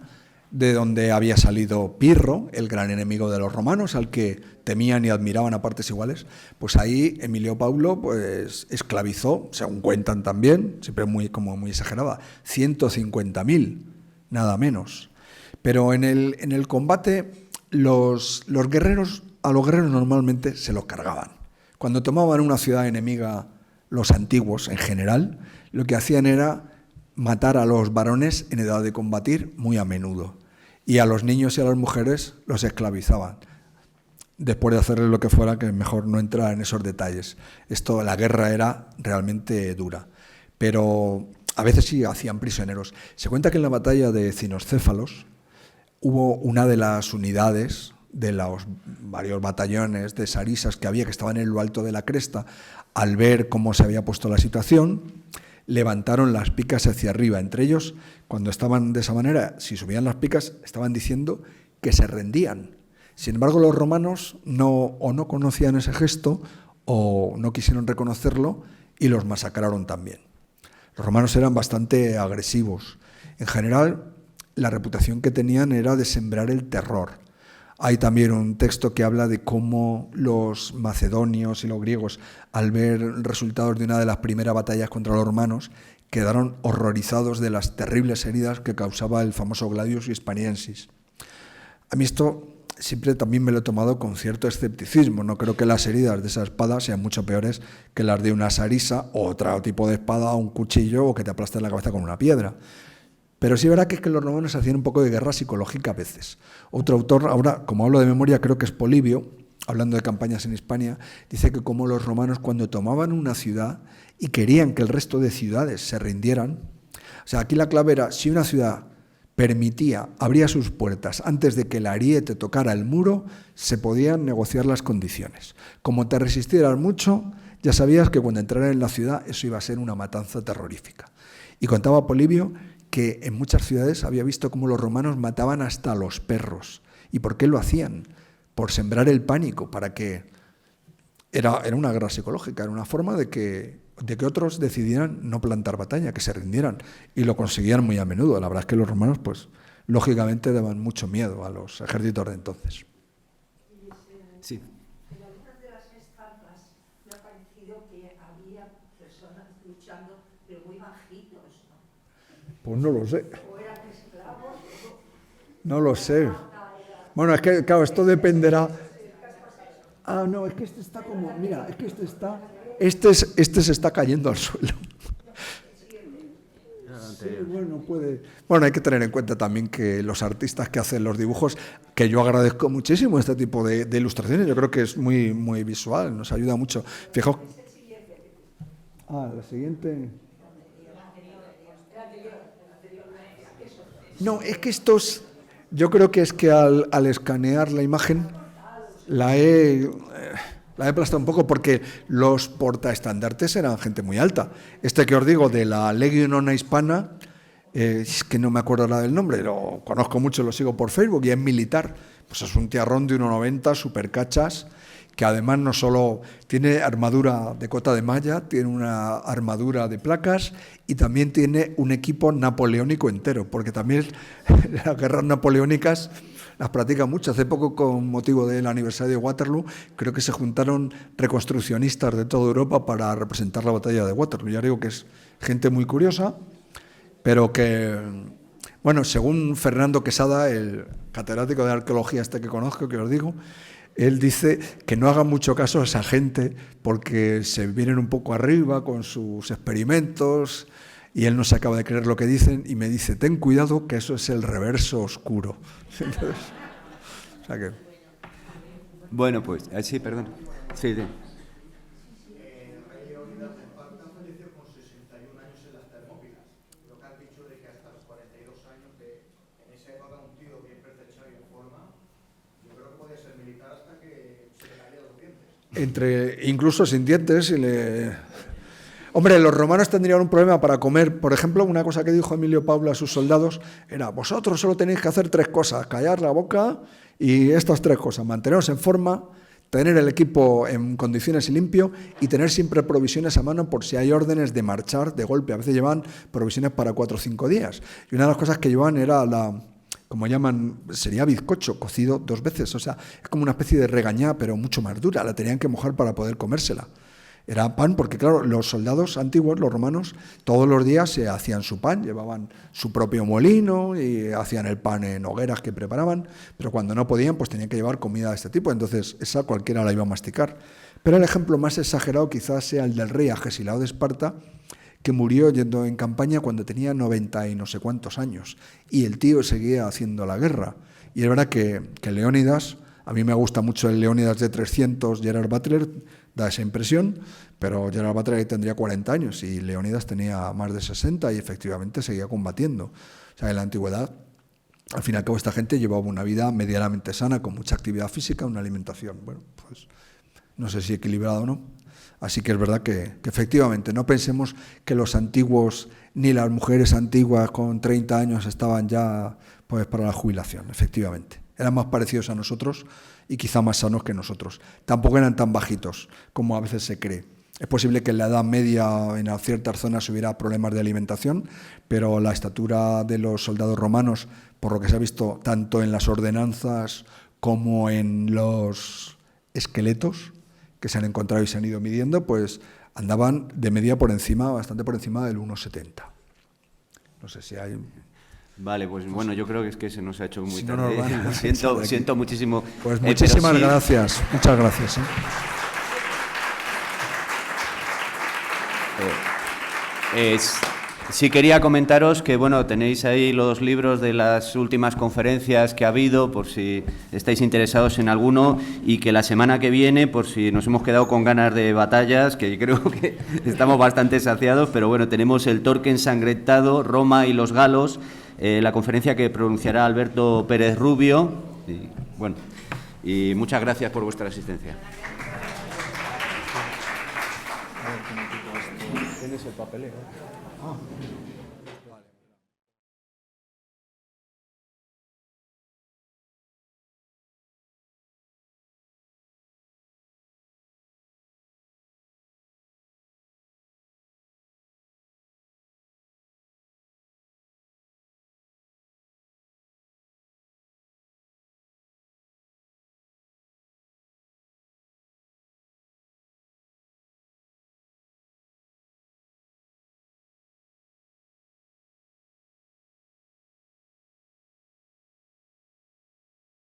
de donde había salido Pirro, el gran enemigo de los romanos, al que temían y admiraban a partes iguales, pues ahí Emilio Paulo pues esclavizó, según cuentan también, siempre muy exagerada, 150.000, nada menos. Pero en el combate a los guerreros normalmente se los cargaban. Cuando tomaban una ciudad enemiga, los antiguos en general, lo que hacían era matar a los varones en edad de combatir muy a menudo. Y a los niños y a las mujeres los esclavizaban. Después de hacerles lo que fuera, que mejor no entrar en esos detalles. La guerra era realmente dura. Pero a veces sí hacían prisioneros. Se cuenta que en la batalla de Cinoscéfalos hubo una de las unidades de los varios batallones de sarisas que había, que estaban en lo alto de la cresta, al ver cómo se había puesto la situación, levantaron las picas hacia arriba. Entre ellos, cuando estaban de esa manera, si subían las picas, estaban diciendo que se rendían. Sin embargo, los romanos no conocían ese gesto o no quisieron reconocerlo y los masacraron también. Los romanos eran bastante agresivos. En general, la reputación que tenían era de sembrar el terror. Hay también un texto que habla de cómo los macedonios y los griegos, al ver resultados de una de las primeras batallas contra los romanos, quedaron horrorizados de las terribles heridas que causaba el famoso Gladius Hispaniensis. A mí esto siempre también me lo he tomado con cierto escepticismo. No creo que las heridas de esa espada sean mucho peores que las de una sarisa o otro tipo de espada, un cuchillo o que te aplastes la cabeza con una piedra. Pero sí verá que es que los romanos hacían un poco de guerra psicológica a veces. Otro autor, ahora como hablo de memoria, creo que es Polibio, hablando de campañas en Hispania, dice que como los romanos cuando tomaban una ciudad y querían que el resto de ciudades se rindieran, o sea, aquí la clave era, si una ciudad abría sus puertas antes de que el ariete tocara el muro, se podían negociar las condiciones. Como te resistieras mucho, ya sabías que cuando entraras en la ciudad eso iba a ser una matanza terrorífica. Y contaba Polibio que en muchas ciudades había visto cómo los romanos mataban hasta a los perros. ¿Y por qué lo hacían? Por sembrar el pánico, para que... Era una guerra psicológica, era una forma de que otros decidieran no plantar batalla, que se rindieran, y lo conseguían muy a menudo. La verdad es que los romanos, pues, lógicamente daban mucho miedo a los ejércitos de entonces. Sí. En algunas de las estampas me ha parecido que había personas luchando, pero muy bajitos, ¿no? Pues no lo sé. O eran esclavos, No lo sé. Bueno, es que, claro, esto dependerá... Ah, no, es que este está como... Mira, es que este está... Este se está cayendo al suelo. Sí, bueno, puede... Bueno, hay que tener en cuenta también que los artistas que hacen los dibujos, que yo agradezco muchísimo este tipo de ilustraciones, yo creo que es muy, muy visual, nos ayuda mucho. Fijaos... Ah, la siguiente... No, es que estos... Yo creo que es que al escanear la imagen la he aplastado un poco porque los portaestandartes eran gente muy alta. Este que os digo de la Legion Honor Hispana, es que no me acuerdo nada del nombre, lo conozco mucho, lo sigo por Facebook y es militar. Pues es un tiarrón de 1,90, super cachas, que además no solo tiene armadura de cota de malla, tiene una armadura de placas y también tiene un equipo napoleónico entero, porque también las guerras napoleónicas las practican mucho. Hace poco, con motivo del aniversario de Waterloo, creo que se juntaron reconstruccionistas de toda Europa para representar la batalla de Waterloo. Ya digo que es gente muy curiosa, pero que, bueno, según Fernando Quesada, el catedrático de arqueología que conozco, que os digo, él dice que no hagan mucho caso a esa gente porque se vienen un poco arriba con sus experimentos y él no se acaba de creer lo que dicen y me dice, ten cuidado que eso es el reverso oscuro. Entonces, o sea que... Bueno, pues, sí, perdón. Sí, sí. El rey Leónidas de Esparta falleció con 61 años en las Termópilas. Lo que has dicho de que hasta los 42 años, en esa época un tío bien perfeccionado y en forma, yo creo que podía ser militar hasta que se le caían los dientes. Incluso sin dientes. Hombre, los romanos tendrían un problema para comer. Por ejemplo, una cosa que dijo Emilio Paulo a sus soldados era: vosotros solo tenéis que hacer 3 cosas, callar la boca y estas 3 cosas, manteneros en forma, tener el equipo en condiciones y limpio y tener siempre provisiones a mano por si hay órdenes de marchar de golpe. A veces llevan provisiones para 4 o 5 días. Y una de las cosas que llevaban era como llaman, sería bizcocho, cocido 2 veces. O sea, es como una especie de regañá, pero mucho más dura. La tenían que mojar para poder comérsela. Era pan porque, claro, los soldados antiguos, los romanos, todos los días se hacían su pan, llevaban su propio molino y hacían el pan en hogueras que preparaban, pero cuando no podían, pues tenían que llevar comida de este tipo, entonces esa cualquiera la iba a masticar. Pero el ejemplo más exagerado quizás sea el del rey Agesilao de Esparta, que murió yendo en campaña cuando tenía 90 y no sé cuántos años, y el tío seguía haciendo la guerra. Y es verdad que Leónidas, a mí me gusta mucho el Leónidas de 300, Gerard Butler, da esa impresión, pero Gerard Butler ahí tendría 40 años y Leónidas tenía más de 60 y efectivamente seguía combatiendo. O sea, en la antigüedad, al fin y al cabo, esta gente llevaba una vida medianamente sana, con mucha actividad física, una alimentación, bueno, pues no sé si equilibrada o no. Así que es verdad que efectivamente no pensemos que los antiguos ni las mujeres antiguas con 30 años estaban ya pues para la jubilación, efectivamente. Eran más parecidos a nosotros y quizá más sanos que nosotros. Tampoco eran tan bajitos como a veces se cree. Es posible que en la Edad Media en ciertas zonas hubiera problemas de alimentación, pero la estatura de los soldados romanos, por lo que se ha visto tanto en las ordenanzas como en los esqueletos que se han encontrado y se han ido midiendo, pues andaban de media por encima, bastante por encima del 1,70. No sé si hay... Vale, pues bueno, yo creo que es que se nos ha hecho muy Si no tarde. nos van a Siento muchísimo. Pues muchísimas pero sí, gracias, muchas gracias. Sí quería comentaros que, bueno, tenéis ahí los libros de las últimas conferencias que ha habido, por si estáis interesados en alguno, y que la semana que viene, por si nos hemos quedado con ganas de batallas, que creo que estamos bastante saciados, pero bueno, tenemos el Torque ensangrentado, Roma y los galos, la conferencia que pronunciará Alberto Pérez Rubio, y bueno, y muchas gracias por vuestra asistencia. ¿Tienes el papeleo?